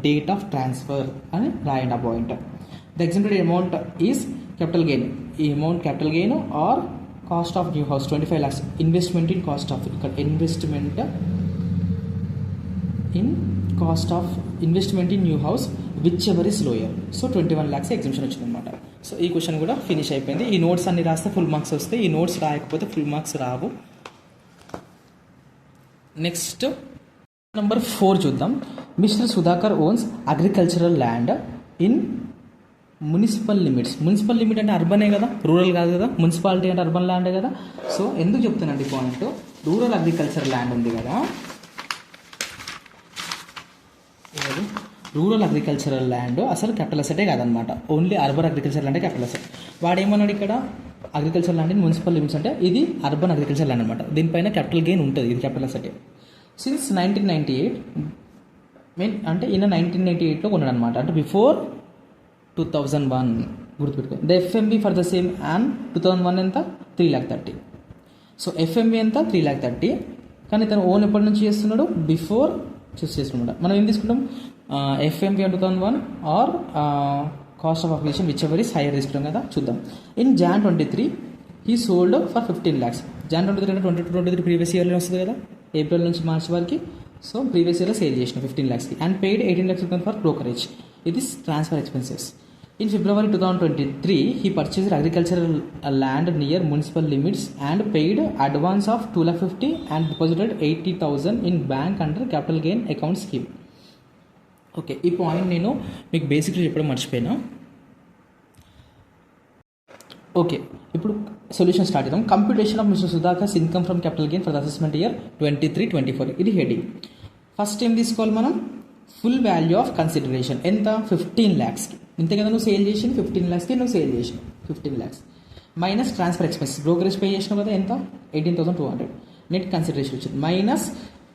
date of transfer అని రాయండి ఆ point. The exempted amount is capital gain. ఈ amount capital gain or cost of new house 25 lakhs, investment in cost of, ఇక్కడ investment in new house whichever is lower. So 21 lakhs exemption వచ్చిందనమాట. So ఈ question కూడా finish అయిపోయింది. ఈ notes అన్ని రాస్తే full marks వస్తాయి, ఈ నోట్స్ రాయకపోతే ఫుల్ మార్క్స్ రావు. నెక్స్ట్ నెంబర్ 4 చూద్దాం. Mister Sudhakar owns agricultural land in municipal limits. Municipal limit అంటే అర్బనే కదా, రూరల్ కాదు కదా. మున్సిపాలిటీ అంటే అర్బన్ ల్యాండే కదా. సో ఎందుకు చెప్తానండి పాయింట్, రూరల్ అగ్రికల్చర్ ల్యాండ్ ఉంది కదా, రూరల్ అగ్రికల్చరల్ ల్యాండ్ అసలు క్యాపిటల్ అసెటే కాదనమాట. Only urban agriculture land capital asset. వాడు ఏమన్నాడు ఇక్కడ, agriculture land in municipal limits అంటే ఇది అర్బన్ అగ్రికల్చర్ ల్యాండ్ అనమాట. దీనిపైన క్యాపిటల్ గెయిన్ ఉంటుంది, ఇది క్యాపిటల్ అసెటే. సిన్స్ 1998 అంటే ఈయన 1998లో కొన్నాడు అనమాట, అంటే బిఫోర్ 2001 గుర్తుపెట్టుకో. The FMB for the same and 2001 ఎంత 3,30,000. సో ఎఫ్ఎంబి ఎంత 3,30,000, కానీ తను ఓన్ ఎప్పటి నుంచి చేస్తున్నాడు, బిఫోర్ చూస్ చేసుకున్నాడు. మనం ఏం తీసుకుంటాం, FMV and 2001 or cost of acquisition whichever is higher తీసుకుంటాం కదా. చూద్దాం. In Jan 23 he sold for 15 lakhs. Jan 23 అంటే 22-23 ప్రీవియస్ ఇయర్లో వస్తుంది కదా, ఏప్రిల్ నుంచి మార్చ్ వరకు. సో ప్రీవియస్ ఇయర్లో సేల్ చేసిన 15 lakhsకి and paid 18 lakhs for brokerage. It is transfer expenses. In February 2023, he purchased agricultural land near municipal limits and paid advance of 2,50,000 and deposited 80,000 in bank under capital gain account scheme. Okay, ఈ point నేను మీకు బేసిక్గా చెప్పడం మర్చిపోయినా. Okay, ఇప్పుడు solution start చేద్దాం. Computation of mister Sudhakar's income from capital gain for the assessment year 23-24. ఇది heading. First ఏం తీసుకోవాలి మనం, ఫుల్ వాల్యూ ఆఫ్ కన్సిడరేషన్ ఎంత 15 lakhsకి. ఇంతే కదా నువ్వు సేల్ చేసింది 15 lakhsకి, నువ్వు సేల్ చేసినావు 15 lakhs minus transfer expenses, brokerage pay చేసినావు కదా ఎంత 18,200. నెట్ కన్సిడరేషన్ వచ్చింది మైనస్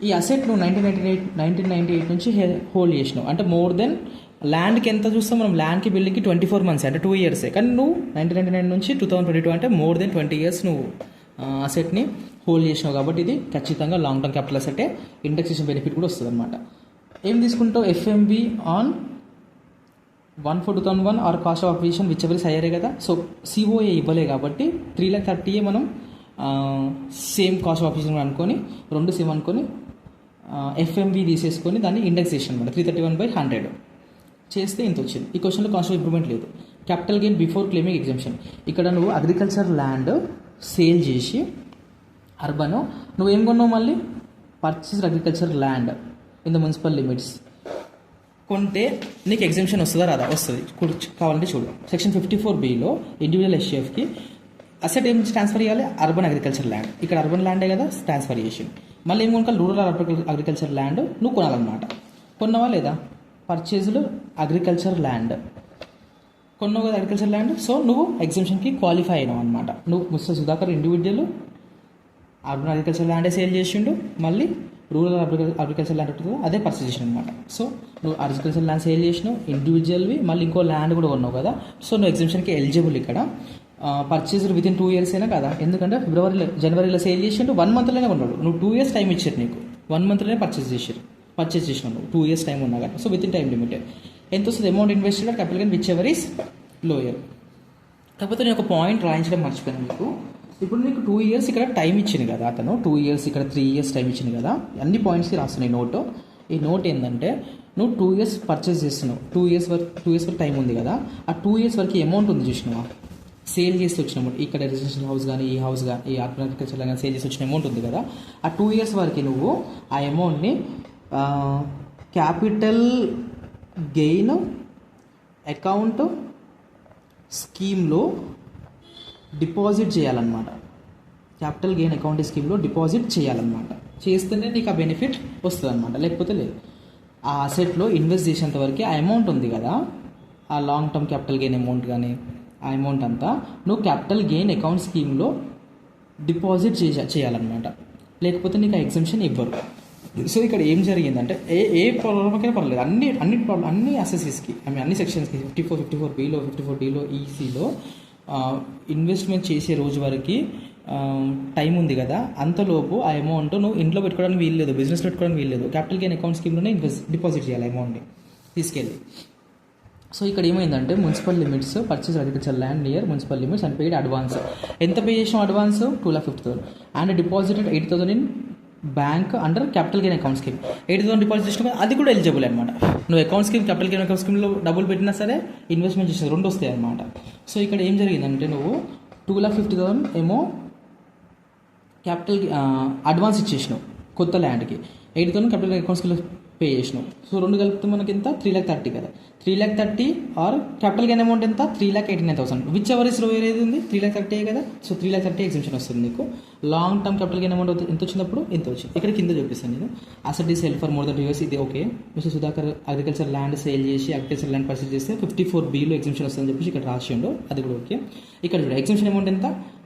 ఈ అసెట్ నువ్వు 1998 నుంచి హోల్డ్ చేసినావు, అంటే మోర్ దెన్ ల్యాండ్కి ఎంత చూస్తాం మనం, ల్యాండ్కి బిల్డింగ్కి 24 months అంటే 2 years. కానీ నువ్వు 1999 నుంచి 2022 అంటే మోర్ దెన్ 20 years నువ్వు అసెట్ని హోల్డ్ చేసినావు. కాబట్టి ఇది ఖచ్చితంగా లాంగ్ టర్మ్ క్యాపిటల్ అసెటే, ఇండెక్సేషన్ బెనిఫిట్ కూడా వస్తుంది అనమాట. ఏం తీసుకుంటావు, FMV on 1/4/2001 or cost of acquisition whichever is హైయరే కదా. సో సిఓఏ ఇవ్వలే కాబట్టి 3,30,000 మనం సేమ్ కాస్ట్ ఆఫ్ అక్విజిషన్ అనుకొని 2 సేమ్ అనుకొని ఎఫ్ఎంబి తీసేసుకొని దాన్ని ఇండెక్సేషన్ అనమాట 331/100 చేస్తే ఇంత వచ్చింది. ఈ క్వశ్చన్లో కాస్ట్ ఆఫ్ ఇంప్రూవ్మెంట్ లేదు. Capital gain before claiming exemption. ఇక్కడ నువ్వు అగ్రికల్చర్ ల్యాండ్ సేల్ చేసి అర్బన్ నువ్వేం కొన్నావు, మళ్ళీ purchased agriculture land in the municipal limits కొంటే నీకు ఎగ్జామ్షన్ వస్తుందా రాదా, వస్తుంది. కావాలంటే చూడు, సెక్షన్ 54(b)లో ఇండివిజువల్ ఎస్షిఎఫ్కి అసెట్ ఏం ట్రాన్స్ఫర్ చేయాలి, అర్బన్ అగ్రికల్చర్ ల్యాండ్. ఇక్కడ అర్బన్ ల్యాండే కదా ట్రాన్స్ఫర్ చేసి, మళ్ళీ ఏం కొనుక్కోవాలి, రూరల్ అగ్రికల్చర్ ల్యాండ్ నువ్వు కొనాలన్నమాట. కొన్నావా లేదా, పర్చేజ్డ్ అగ్రికల్చర్ ల్యాండ్ కొన్నావు కదా అగ్రికల్చర్ ల్యాండ్. సో నువ్వు ఎగ్జామ్షన్కి క్వాలిఫై అయినావు అనమాట. నువ్వు mister Sudhakar individual urban agriculture ల్యాండే సేల్ చేసిండు, మళ్ళీ రూరల్ అగ్రికల్చర్ ల్యాండ్ ఉంటుంది అదే పర్చేజ్ చేసిన అనమాట. సో నువ్వు అగ్రికల్చర్ ల్యాండ్ సేల్ చేసినావు ఇండివిజువల్వి, మళ్ళీ ఇంకో ల్యాండ్ కూడా కొన్నావు కదా. సో నువ్వు ఎగ్జామ్షన్కి ఎలిజిబుల్. ఇక్కడ పర్చేజ్డ్ విత్ ఇన్ 2 years అయినా కదా, ఎందుకంటే జనవరిలో సేల్ చేసిండు, 1 monthలోనే కొన్నాడు. నువ్వు 2 years టైం ఇచ్చారు నీకు, 1 monthలోనే పర్చేజ్ చేసినావు నువ్వు 2 years టైం ఉన్నా కదా. So with in time limited ఎంత వస్తుంది, amount invested capital gain whichever is lower. కాకపోతే నేను ఒక పాయింట్ రాయించడం మర్చిపోయాను మీకు. ఇప్పుడు నీకు 2 years ఇక్కడ టైం ఇచ్చింది కదా అతను, 2 years ఇక్కడ 3 years టైం ఇచ్చింది కదా, అన్ని పాయింట్స్కి రాస్తున్నాయి నోటు. ఈ నోట్ ఏంటంటే నువ్వు 2 years పర్చేస్ చేస్తున్నావు, 2 years వరకు టైం ఉంది కదా, ఆ 2 years వరకు అమౌంట్ ఉంది చూసినావా, సేల్ చేసి వచ్చిన అమౌంట్, ఇక్కడ రెసిడెన్షియల్ హౌస్ కానీ ఈ హౌస్ కానీ ఈ అగ్రికల్చర్ కానీ సేల్ చేసి వచ్చిన అమౌంట్ ఉంది కదా, ఆ 2 years వరకు నువ్వు ఆ అమౌంట్ని క్యాపిటల్ గెయిన్ అకౌంట్ స్కీమ్లో డిపాజిట్ చేయాలన్నమాట. క్యాపిటల్ గెయిన్ అకౌంట్ స్కీమ్లో డిపాజిట్ చేయాలన్నమాట. చేస్తేనే నీకు ఆ బెనిఫిట్ వస్తుంది అనమాట, లేకపోతే లేదు. ఆ అసెట్లో ఇన్వెస్ట్ చేసేంత వరకు ఆ అమౌంట్ ఉంది కదా, ఆ long term capital gain amount కానీ ఆ అమౌంట్ అంతా నువ్వు క్యాపిటల్ గెయిన్ అకౌంట్ స్కీమ్లో డిపాజిట్ చేయాలన్నమాట, లేకపోతే నీకు ఆ ఎగ్జంప్షన్ ఇవ్వరు. సో ఇక్కడ ఏం జరిగిందంటే ఏ ప్రాబ్లమ్కైనా పర్లేదు, అన్ని అసెసెస్కి అన్ని సెక్షన్స్కి 54bలో 54dలో ఈసీలో ఇన్వెస్ట్మెంట్ చేసే రోజు వరకు టైం ఉంది కదా, అంతలోపు ఆ అమౌంట్ నువ్వు ఇంట్లో పెట్టుకోవడానికి వీల్లేదు, బిజినెస్ పెట్టుకోవడానికి వీల్లేదు, క్యాపిటల్ గెయిన్ అకౌంట్ స్కీమ్లోనే డిపాజిట్ చేయాలి అమౌంట్ని తీసుకెళ్ళి. సో ఇక్కడ ఏమైందంటే municipal limits purchase agriculture land near municipal limits and paid advance. ఎంత పే చేసాం advance? 2,50,000 and deposited 8,000 in bank under capital gain account scheme. 8,000 deposit చేసినా అది కూడా ఎలిజిబుల్ అనమాట. నువ్వు account scheme capital gain account స్కీమ్లో డబ్బులు పెట్టినా సరే ఇన్వెస్ట్మెంట్ చేసిన 2 వస్తాయి అనమాట. సో ఇక్కడ ఏం జరిగిందంటే నువ్వు 2,50,000 ఏమో క్యాపిటల్ అడ్వాన్స్ ఇచ్చేసినావు కొత్త ల్యాండ్కి, 8,000 క్యాపిటల్ గెయిన్ అకౌంట్ స్కీమ్లో పే చేసినావు. సో 2 కలిపితే మనకి ఎంత? 3,30,000 కదా. 3,30,000 ఆర్ క్యాపిటల్ గెయిన్ అమౌంట్ ఎంత? 3,89,000. విచ్ ఎవర్ ఇస్ లోయర్ ఏది ఉంది? 3,30,000 కదా. సో 3,30,000 ఎగ్జంప్షన్ వస్తుంది నీకు. Long term capital gain amount ఎంత వచ్చినప్పుడు ఎంత వచ్చింది? ఇక్కడ కింద చూపిస్తాను నేను. Asset is cell for more than 2 years, ఇది okay. Mister Sudhakar agriculture land sale చేసి అగ్రికల్చర్ ల్యాండ్ పర్చేస్ చేస్తే 54bలో ఎగ్జంప్షన్ వస్తుందని చెప్పేసి ఇక్కడ రాసిండు, అది కూడా ఓకే. ఇక్కడ చూడ ఎగ్జంప్షన్ అమౌంట్ ఎంత?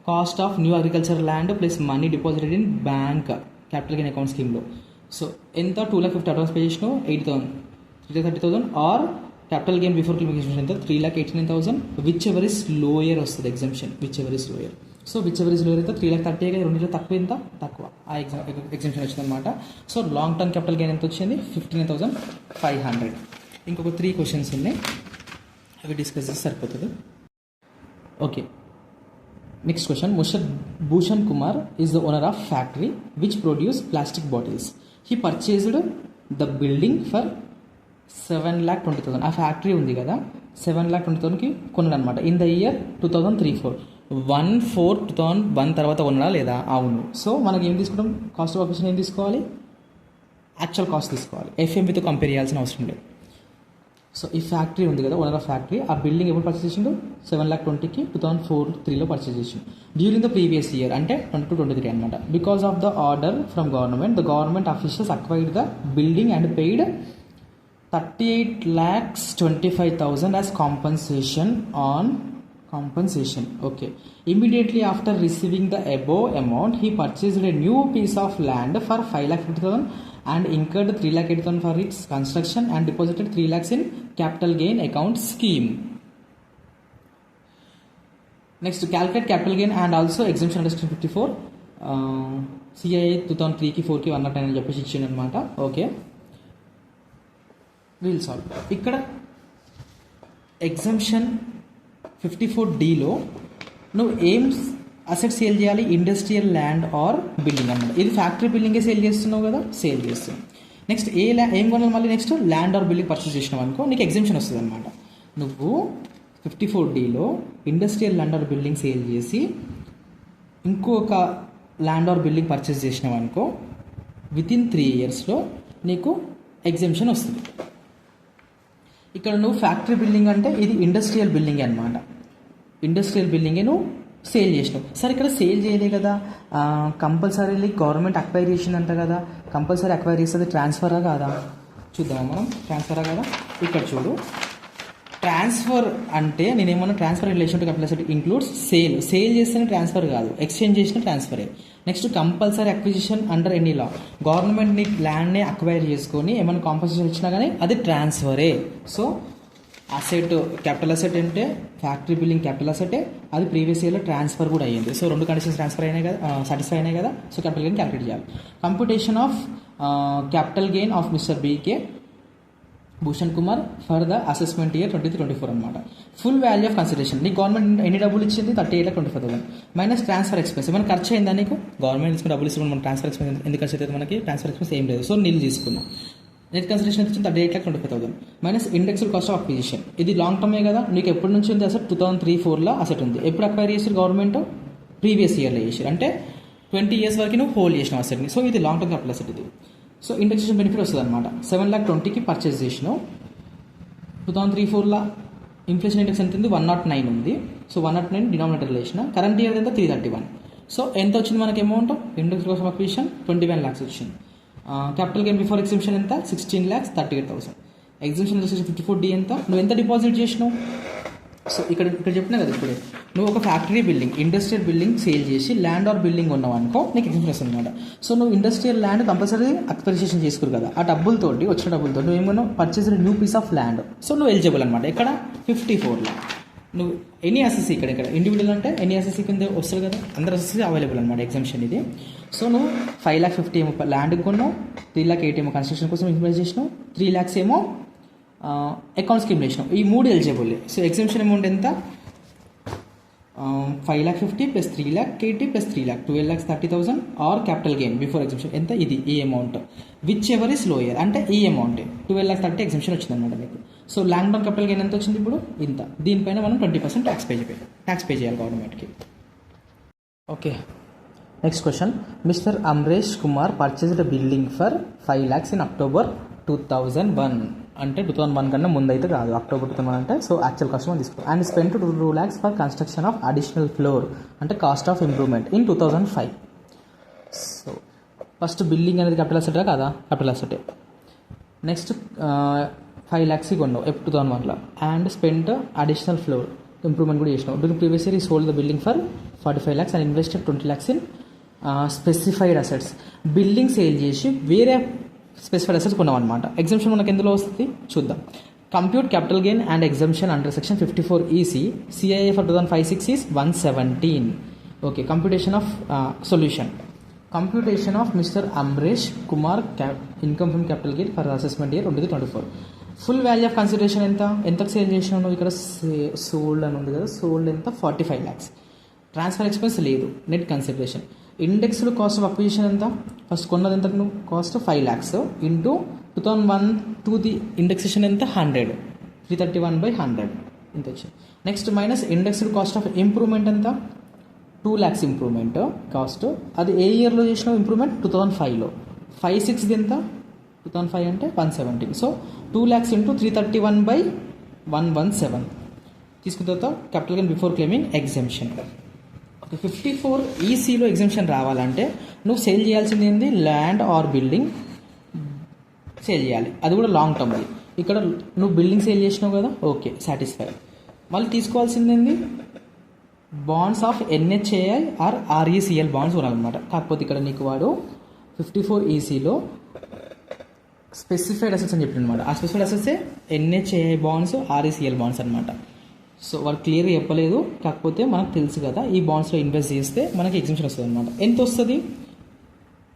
Cost of new agriculture land plus money deposited in bank capital gain account స్కీమ్లో. సో ఎంత? 2,50,000 అడ్వాన్స్ పే చేసినావు, 8,000 3,30,000 ఆర్ క్యాపిటల్ గెయిన్ బిఫోర్ క్లిమికేషన్ ఎంత? 3,89,000. విచ్ ఎవర్ ఇస్ లోయర్ వస్తుంది exemption, whichever is lower. So whichever is lower అయితే 3,30,000 కదా, 2 తక్కువ ఎంత? తక్కువ. ఆ ఎగ్జంప్షన్ వచ్చింది అనమాట. So long term capital gain ఎంత వచ్చింది? 59,500. ఇంకొక 3 questions ఉన్నాయి, అవి డిస్కస్ చేసి సరిపోతుంది. Okay, next question. Bhushan Kumar is the owner of factory which produce plastic bottles. He purchased the building for 7,20,000. ఆ ఫ్యాక్టరీ ఉంది కదా, 7,20,000కి కొన్నాడు అనమాట. ఇన్ ద ఇయర్ 2003-4 1/4/2001 తర్వాత కొన్నాడా లేదా? అవును. సో మనకి ఏం తీసుకుంటాం? కాస్ట్ ఆఫ్ ఆపరేషన్ ఏం తీసుకోవాలి? యాక్చువల్ కాస్ట్ తీసుకోవాలి, ఎఫ్ఎంబితో కంపేర్ చేయాల్సిన అవసరం లేదు. సో ఈ ఫ్యాక్టరీ ఉంది కదా, ఓనర్ ఆఫ్ ఫ్యాక్టరీ, ఆ బిల్డింగ్ ఎప్పుడు పర్చేస్ చేసిండు? 7,20,000కి 2004-3లో పర్చేస్ చేసిండు. డ్యూరింగ్ ద ప్రీవియస్ ఇయర్ అంటే 22-23 అనమాట. Because of the order from government, the government officials acquired the building and paid 38,25,000 as compensation. Okay. Immediately after receiving the above amount, he purchased a new piece of land for 5,50,000 and incurred 3,80,000 for its construction and deposited 3 lakhs in capital gain account scheme. Next, calculate capital gain and also exemption under section 54. CII 2003కి 4కి 109 అని చెప్పేసి ఇచ్చింది అనమాట. Okay, we'll solve. ఇక్కడ exemption 54Dలో నువ్వు ఏం అసెట్ సేల్ చేయాలి? ఇండస్ట్రియల్ ల్యాండ్ ఆర్ బిల్డింగ్ అన్నమాట. ఇది ఫ్యాక్టరీ బిల్డింగే సేల్ చేస్తున్నావు కదా, సేల్ చేస్తున్నావు. నెక్స్ట్ ఏం కొనాలి మళ్ళీ? Next land or building purchase చేసినావు అనుకో, నీకు ఎగ్జంప్షన్ వస్తుంది అనమాట. నువ్వు 54Dలో industrial land or building sale చేసి ఇంకొక ల్యాండ్ ఆర్ బిల్డింగ్ పర్చేస్ చేసినావు అనుకో, వితిన్ 3 yearsలో నీకు ఎగ్జంప్షన్ వస్తుంది. ఇక్కడ నువ్వు ఫ్యాక్టరీ బిల్డింగ్ అంటే ఇది ఇండస్ట్రియల్ బిల్డింగే అనమాట. ఇండస్ట్రియల్ బిల్డింగే నువ్వు సేల్ చేసినావు. సరే ఇక్కడ సేల్ చేయలే కదా, కంపల్సరీ గవర్నమెంట్ అక్వైర్ చేసిందంట కదా, కంపల్సరీ అక్వైర్ చేస్తుంది. ట్రాన్స్ఫరా కాదా? చూద్దామా మనం, ట్రాన్స్ఫరా కాదా? ఇక్కడ చూడు, ట్రాన్స్ఫర్ అంటే నేనేమన్నా transfer relation to capital asset includes sale చేస్తేనే ట్రాన్స్ఫర్ కాదు, ఎక్స్చేంజ్ చేసిన ట్రాన్స్ఫరే. Next compulsory acquisition under any law, government నీ ల్యాండ్ని అక్వైర్ చేసుకొని ఏమైనా కాంపన్సేషన్ ఇచ్చినా కానీ అది ట్రాన్స్ఫరే. సో అసెట్ క్యాపిటల్ అసెట్ అంటే ఫ్యాక్టరీ బిల్డింగ్ క్యాపిటల్ అసెటే, అది ప్రీవియస్ ఇయర్లో ట్రాన్స్ఫర్ కూడా అయ్యింది. సో 2 కండిషన్స్ ట్రాన్స్ఫర్ అయినాయి కదా, సాటిస్ఫై అయినాయి కదా. సో క్యాపిటల్ గెయిన్ క్యాలిక్యులేట్ చేయాలి. Computation of capital gain of mister BK Bhushan Kumar for the assessment year 23-24 అనమాట. ఫుల్ వాల్యూ ఆఫ్ కన్సిడరేషన్, నీకు గవర్నమెంట్ ఎన్ని డబ్బులు ఇచ్చింది? 38,25,000 మైనస్ ట్రాన్స్ఫర్ ఎక్స్పెన్స్. ఏమైనా ఖర్చు అయిందా నీకు? గవర్నమెంట్ ఇచ్చిన డబ్బులు ఇస్తున్నా, మన ట్రాన్స్ఫర్ ఎక్స్పెన్స్ ఎందుకు ఖర్చు అవుతుంది? మనకి ట్రాన్స్ఫర్ ఎక్స్పెన్స్ ఏం లేదు. సో నీళ్ళు తీసుకున్నాం. నెట్ కన్సిడరేషన్ వచ్చింది 38,25,000 minus indexed cost of acquisition. ఇది లాంగ్ టర్మే కదా, నీకు ఎప్పటి నుంచి ఉంది అసెట్ 2003-4లో అసెట్ ఉంది. ఎప్పుడు అక్వైర్ చేసారు గవర్నమెంట్? ప్రీవియస్ ఇయర్లో చేసారు, అంటే 20 years వరకు నువ్వు హోల్డ్ చేసిన అసెట్ని. సో ఇది లాంగ్ టర్మ్ క్యాపిటల్ అసెట్ ఇది. సో ఇండెక్సేషన్ బెనిఫిట్ వస్తుంది అనమాట. 7,20,000కి పర్చేస్ చేసినావు, 2003-4లో ఇన్ఫ్లేషన్ ఇండెక్స్ ఎంత ఉంది? 109 ఉంది. సో 109 డినామినేటర్లో వేసిన. కరెంట్ ఇయర్ ఎంత? 331. సో ఎంత వచ్చింది మనకి అమౌంట్? ఇండెక్స్ కోసం అక్విజిషన్ 21 lakhs వచ్చింది. క్యాపిటల్ గెయిన్ బిఫోర్ ఎగ్జిబిషన్ ఎంత? 16,38,000. ఎగ్జిబిషన్ 54D ఎంత? నువ్వు ఎంత డిపాజిట్ చేసినావు? సో ఇక్కడ చెప్పినా కదా ఇప్పుడే, నువ్వు ఒక factory building, industrial building sale చేసి ల్యాండ్ ఆర్ బిల్డింగ్ ఉన్నావు అనుకో, నీకు ఎగ్జిబిషన్ వస్తుంది అనమాట. సో నువ్వు ఇండస్ట్రియల్ ల్యాండ్ కంపల్సరీ అక్విజిషన్ చేసుకురు కదా, ఆ డబ్బులతోటి వచ్చిన డబ్బులతో నువ్వు ఏమన్నా purchase new piece of land. So నువ్వు ఎలిజిబుల్ అనమాట. ఇక్కడ 54లో నువ్వు ఎనీ అసెస్సీ, ఇక్కడ ఇండివిజువల్ అంటే ఎనీ అసెస్సీ కింద వస్తుంది కదా, అందరు అసెస్సీ అవైలబుల్ అనమాట ఎగ్జామ్షన్ ఇది. సో నువ్వు 5,50,000 ఏమో ల్యాండ్ కొన్నావు, 3,80,000 ఏమో కన్స్ట్రక్షన్ కోసం ఇన్వెస్ట్ చేసినావు, 3 lakhs ఏమో అకౌంట్ స్కీమ్ వేసినావు. ఈ 3 ఎలిజిబుల్. సో ఎగ్జామ్షన్ అమౌంట్ ఎంత? 5,50,000 plus 3,80,000 plus 3,00,000 12,30,000 or capital gain before exemption ఎంత? ఇది ఈ amount whichever is lower, అంటే ఈ అమౌంట్ 12,30,000 ఎగ్జామ్షన్ వచ్చింది అనమాట మీకు. So long term capital gain ఎంత వచ్చింది ఇప్పుడు? ఇంత. దీనిపైన మనం 20% ట్యాక్స్ పే చేయాలి గవర్నమెంట్కి. Okay, next question. Mister Amresh Kumar purchased building for 5 lakhs in October 2001. అంటే 2001 కన్నా ముందు అయితే కాదు, October 2001 అంటే. సో యాక్చువల్ కాస్ట్ మనం తీసుకుంటాం. And spend 2 lakhs for construction of additional floor, అంటే cost of improvement in 2005. So first building అనేది క్యాపిటల్ అసెట్ కదా, క్యాపిటల్ అసెటే. నెక్స్ట్ 5 lakhs కొన్నావు 2001లో. And spend additional floor improvement కూడా చేసినావు. During previous year he sold the building for 45 lakhs and invested 20 lakhs in specified assets. Building sale చేసి వేరే specified assets కొన్నాం అనమాట. ఎగ్జామ్షన్ మనకు ఎందులో వస్తుంది చూద్దాం. Compute capital gain and exemption under section 54EC CIA for 2005-06 is 117. Okay, computation of solution. Computation of mister Amresh Kumar income from capital gain for assessment year 2024. Full value of consideration ఎంత? ఎంతకు sale చేసినావు? ఇక్కడ sold అని ఉంది కదా, sold ఎంత? 45 lakhs. Transfer expense లేదు. Net consideration. Indexed cost of acquisition ఎంత? ఫస్ట్ కొన్నది ఎంత నువ్వు? Cost 5 lakhs into 2001 to the indexation ఎంత? 100, 331/100 ఇంత వచ్చింది. Next minus indexed cost of improvement ఎంత? 2 lakhs ఇంప్రూవ్మెంట్ కాస్ట్. అది ఏ ఇయర్లో చేసినావు ఇంప్రూవ్మెంట్? 2005లో. 5/6 ఎంత? 2005 అంటే 117. సో 2 lakhs ఇంటూ 331/117 తీసుకున్న తర్వాత capital gain before claiming exemption. 54ECలో ఎగ్జామ్షన్ రావాలంటే నువ్వు సేల్ చేయాల్సింది ఏంది? ల్యాండ్ ఆర్ బిల్డింగ్ సేల్ చేయాలి, అది కూడా లాంగ్ టర్మ్. అది ఇక్కడ నువ్వు బిల్డింగ్ సేల్ చేసినావు కదా, ఓకే సాటిస్ఫై. మళ్ళీ తీసుకోవాల్సింది ఏంది? Bonds of NHAI or RECL bonds కొనాలన్నమాట. కాకపోతే ఇక్కడ నీకు వాడు 54ECలో స్పెసిఫైడ్ అసెట్స్ అని చెప్పింది అనమాట. ఆ స్పెసిఫైడ్ అసెట్సే NHAI బాండ్స్, RECL బాండ్స్ అనమాట. సో వాళ్ళు క్లియర్గా చెప్పలేదు, కాకపోతే మనకు తెలుసు కదా ఈ బాండ్స్లో ఇన్వెస్ట్ చేస్తే మనకి ఎగ్జామ్షన్ వస్తుంది అనమాట. ఎంత వస్తుంది?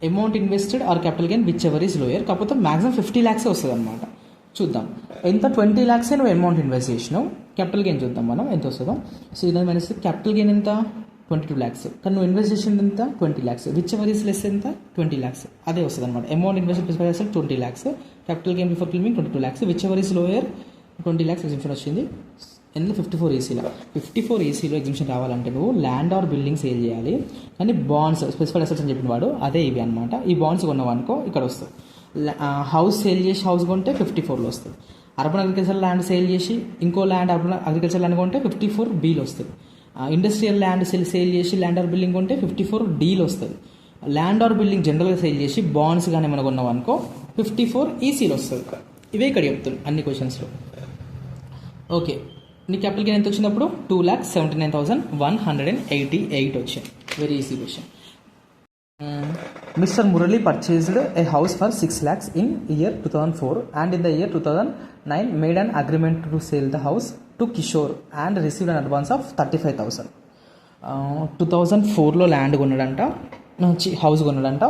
Amount invested or capital gain whichever is lower. కాకపోతే మాక్సిమం 50 lakhs వస్తుంది అనమాట. చూద్దాం ఎంత. 20 lakhs నువ్వు అమౌంట్ ఇన్వెస్ట్ చేసినావు. క్యాపిటల్ గెయిన్ చూద్దాం మనం ఎంత వస్తుందో. సో ఇదని మైనస్ క్యాపిటల్ గెయిన్ ఎంత? 22 lakhs. కానీ నువ్వు ఇన్వెస్ట్ చేసింది ఎంత? 20 lakhs. Which ever is less ఎంత? 20 lakhs. అదే వస్తుంది అనమాట. Amount invested plus 20 lakhs, capital gain before claiming 22 lakhs, which ever is lower 20 lakhs exemption వచ్చింది. ఎందుకు 54ECలో 54ECలో ఎగ్జిబిషన్ రావాలంటే నువ్వు ల్యాండ్ ఆర్ బిల్డింగ్ సేల్ చేయాలి. కానీ బాండ్స్ స్పెసిఫైడ్ అసెట్స్ అని చెప్పిన వాడు అదే ఇవి అనమాట. ఈ బాండ్స్ కొన్నావు అనుకో ఇక్కడ వస్తుంది. హౌస్ సేల్ చేసి హౌస్ కొంటే 54లో వస్తుంది. అర్బన్ అగ్రికల్చర్ ల్యాండ్ సేల్ చేసి ఇంకో ల్యాండ్ అర్బన్ అగ్రికల్చర్ ల్యాండ్ కొంటే 54Bలో వస్తుంది. ఇండస్ట్రియల్ ల్యాండ్ సేల్ చేసి ల్యాండ్ ఆర్ బిల్డింగ్ కొంటే 54Dలో వస్తుంది. ల్యాండ్ ఆర్ బిల్డింగ్ జనరల్గా సేల్ చేసి బాండ్స్ కానీ ఏమైనా కొన్నావు అనుకో 54ECలో వస్తుంది. ఇవే ఇక్కడ చెప్తుంది అన్ని క్వశ్చన్స్లో. ఓకే, నీ క్యాపిటల్ గెయిన్ ఎంత వచ్చినప్పుడు? 2,79,188 వచ్చింది. Very easy question. Mister Murali purchased a house for 6 lakhs in year 2004 and in the year 2009 made an agreement to sale the house to Kishore and received an advance of 35,000. 2004లో land కొన్నాడంట, house కొన్నాడంట.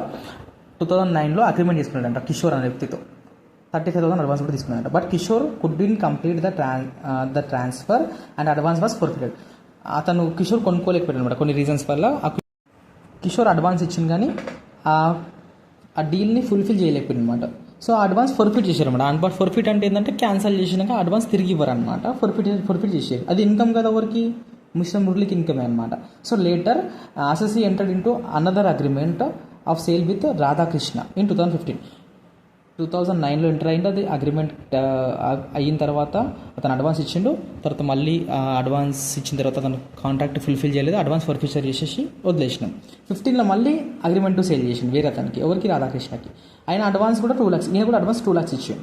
2009లో agreement చేసుకున్నాడంట Kishore అనే వ్యక్తితో. 35,000 advance కూడా తీసుకున్నాడంట. But Kishore could been complete the transfer and advance was forfeited. అతను కిషోర్ కొనుక్కోలేకపోయాడు అనమాట కొన్ని రీజన్స్ వల్ల. కిషోర్ అడ్వాన్స్ ఇచ్చింది కానీ ఆ డీల్ని ఫుల్ఫిల్ చేయలేకపోయింది అనమాట. సో అడ్వాన్స్ ఫర్ఫిట్ చేశారు అనమాట. అడ్వాన్స్ ఫర్ఫిట్ అంటే ఏంటంటే క్యాన్సల్ చేసినాక అడ్వాన్స్ తిరిగి ఇవ్వరు అనమాట. ఫర్ఫిట్ చేశారు. అది ఇన్కమ్ కదా ఎవరికి, మిస్టర్ మురళికి ఇన్కమే అనమాట. So later assessee entered into another agreement of sale with Radhakrishna in 2009లో ఎంటర్ అయింది. అది అగ్రిమెంట్ అయిన తర్వాత అతను అడ్వాన్స్ ఇచ్చిండు. తర్వాత మళ్ళీ అడ్వాన్స్ ఇచ్చిన తర్వాత అతను కాంట్రాక్ట్ ఫుల్ఫిల్ చేయలేదు, అడ్వాన్స్ ఫర్ఫిచర్ చేసేసి వదిలేసినాం. 15లో మళ్ళీ అగ్రిమెంట్ సేల్ చేసిండు వేరే అతనికి, ఎవరికి, రాధాకృష్ణకి. ఆయన అడ్వాన్స్ కూడా 2 lakhs, నేను కూడా అడ్వాన్స్ 2 lakhs ఇచ్చాను.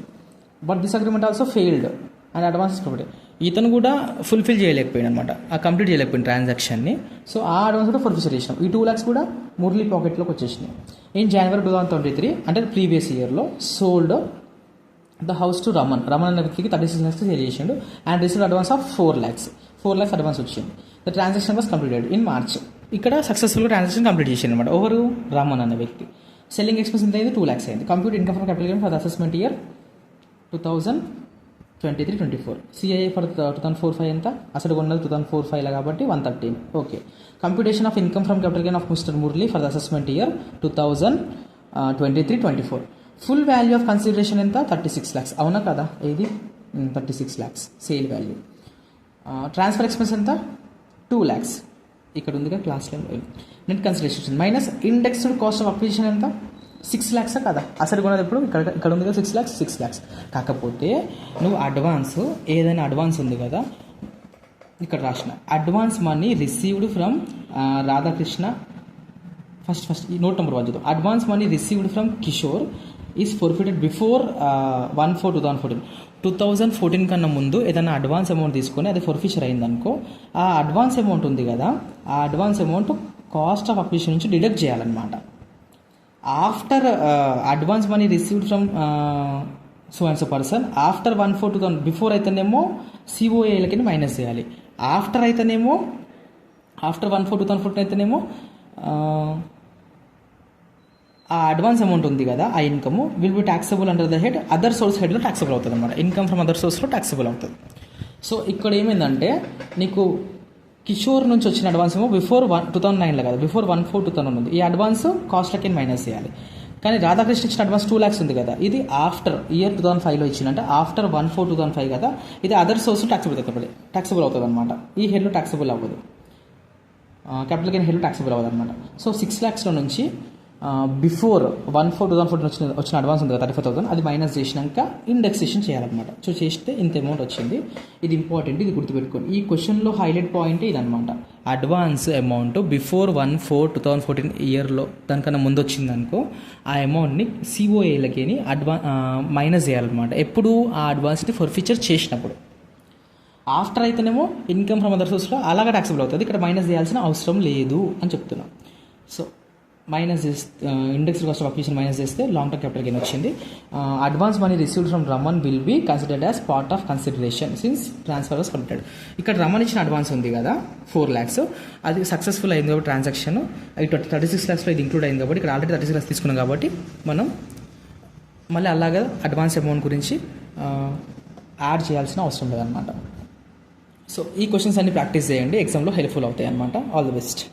But this agreement also failed and advance property. ఇతను కూడా ఫుల్ఫిల్ చేయలేకపోయింది అనమాట, కంప్లీట్ చేయలేకపోయింది ట్రాన్సాక్షన్ని. సో ఆ అడ్వాన్స్ కూడా ఫర్ఫిచర్ చేసినాం. ఈ 2 lakhs కూడా మురళి పాకెట్లోకి వచ్చేసినాయి. ఇన్ జనవరి 2023 అంటే ప్రీవియస్ ఇయర్లో sold the house to Raman అనే వ్యక్తికి 36 lakhs సేల్ చేసిండు and received advance of 4 lakhs advance వచ్చింది. The transaction was completed in March. ఇక్కడ సక్సెస్ఫుల్గా ట్రాన్సాక్షన్ కంప్లీట్ చేసింది అనమాట. ఎవరు, రమన్ అనే వ్యక్తి. సెల్లింగ్ ఎక్స్పెన్స్ ఎంత అయింది, 2 lakhs అయింది. Compute income from capital gain for the assessment year 2023-24. CIA for 2004-05 ఎంత, అసలు కొన్నది 2004-05 కాబట్టి 113. Okay. Computation of income from capital gain of mister Murali for the assessment year 2023-24. Full value of consideration ఎంత, 36 lakhs. అవునా కదా, ఇది 36 lakhs sale value. Transfer expense ఎంత, 2 lakhs. ఇక్కడ ఉందిగా క్లాస్లో. Net consideration minus indexed cost of acquisition ఎంత, 6 lakhs కదా. అసలు కొన్నది ఎప్పుడు ఇక్కడ ఉంది కదా, 6 lakhs. కాకపోతే నువ్వు అడ్వాన్స్, ఏదైనా అడ్వాన్స్ ఉంది కదా, ఇక్కడ రాసిన advance money received from Radhakrishna. First ఈ నోట్ నెంబర్ 1 చూద్దాం. Advance money received from Kishore is forfeited before 1/4/2014. 2014 కన్నా ముందు ఏదైనా అడ్వాన్స్ అమౌంట్ తీసుకొని అది ఫోర్ఫిచర్ అయిందనుకో, ఆ అడ్వాన్స్ అమౌంట్ ఉంది కదా, ఆ advance amount cost of acquisition నుంచి డిడక్ట్ చేయాలన్నమాట. After advance money received from so and so person after 1/4/2000 before అయితేనేమో సిఓఏలకి మైనస్ చేయాలి. ఆఫ్టర్ 1/4/2014 అయితేనేమో ఆ అడ్వాన్స్ అమౌంట్ ఉంది కదా, ఆ income will be taxable under the head other source హెడ్లో ట్యాక్సబుల్ అవుతుంది అనమాట. ఇన్కమ్ ఫ్రమ్ అదర్ సోర్స్లో ట్యాక్సబుల్ అవుతుంది. సో ఇక్కడ ఏమైందంటే నీకు కిషోర్ నుంచి వచ్చిన అడ్వాన్స్ ఏమో బిఫోర్ 2009లో కాదు, బిఫోర్ 1/4/2000 ఉంది. ఈ అడ్వాన్స్ కాస్ట్లకి మైనస్ చేయాలి. కానీ రాధాకృష్ణ ఇచ్చిన అడ్వాన్స్ 2 lakhs ఉంది కదా, ఇది ఆఫ్టర్ ఇయర్ 2005లో ఇచ్చిందంటే ఆఫ్టర్ 1/4/2005 కదా, ఇది అదర్ సోర్స్ ట్యాక్సబుల్ అవుతుంది అనమాట. ఈ హెడ్లో ట్యాక్సబుల్ అవ్వదు, క్యాపిటల్ గెయిన్ హెడ్లో ట్యాక్సబుల్ అవ్వదు అనమాట. సో 6 lakhsలో నుంచి బిఫోర్ 1/4/2014 వచ్చిన అడ్వాన్స్ ఉంది కదా 35,000, అది మైనస్ చేసినాక ఇండెక్సేషన్ చేయాలన్నమాట. సో చేస్తే ఇంత అమౌంట్ వచ్చింది. ఇది ఇంపార్టెంట్, ఇది గుర్తుపెట్టుకోండి. ఈ క్వశ్చన్లో హైలైట్ పాయింట్ ఇదనమాట. అడ్వాన్స్ అమౌంట్ బిఫోర్ 1/4/2014 ఇయర్లో దానికన్నా ముందు వచ్చిందనుకో, ఆ అమౌంట్ని సిఓఏలకి మైనస్ చేయాలన్నమాట. ఎప్పుడు ఆ అడ్వాన్స్ని ఫర్ఫిచర్ చేసినప్పుడు. ఆఫ్టర్ అయితేనేమో ఇన్కమ్ ఫ్రమ్ అదర్ సోర్స్లో అలాగే ట్యాక్సబుల్ అవుతుంది. ఇక్కడ మైనస్ చేయాల్సిన అవసరం లేదు అని చెప్తున్నాం. సో మైనస్ చేస్తే index cost of acquisition minus చేస్తే లాంగ్ టర్మ్ క్యాపిటల్ గెయిన్ వచ్చింది. Advance money received from Raman will be considered as part of consideration since transfer was completed. ఇక్కడ రమన్ ఇచ్చిన అడ్వాన్స్ ఉంది కదా 4 lakhs, అది సక్సెస్ఫుల్ అయింది కాబట్టి ట్రాన్సాక్షన్ 36 lakhsలో ఇది ఇంక్లూడ్ అయింది కాబట్టి ఇక్కడ ఆల్రెడీ 36 lakhs తీసుకున్నాం కాబట్టి మనం మళ్ళీ అలాగే అడ్వాన్స్ అమౌంట్ గురించి యాడ్ చేయాల్సిన అవసరం లేదన్నమాట. సో ఈ క్వశ్చన్స్ అన్ని ప్రాక్టీస్ చేయండి, ఎగ్జామ్లో హెల్ప్ఫుల్ అవుతాయి అన్నమాట. All the best.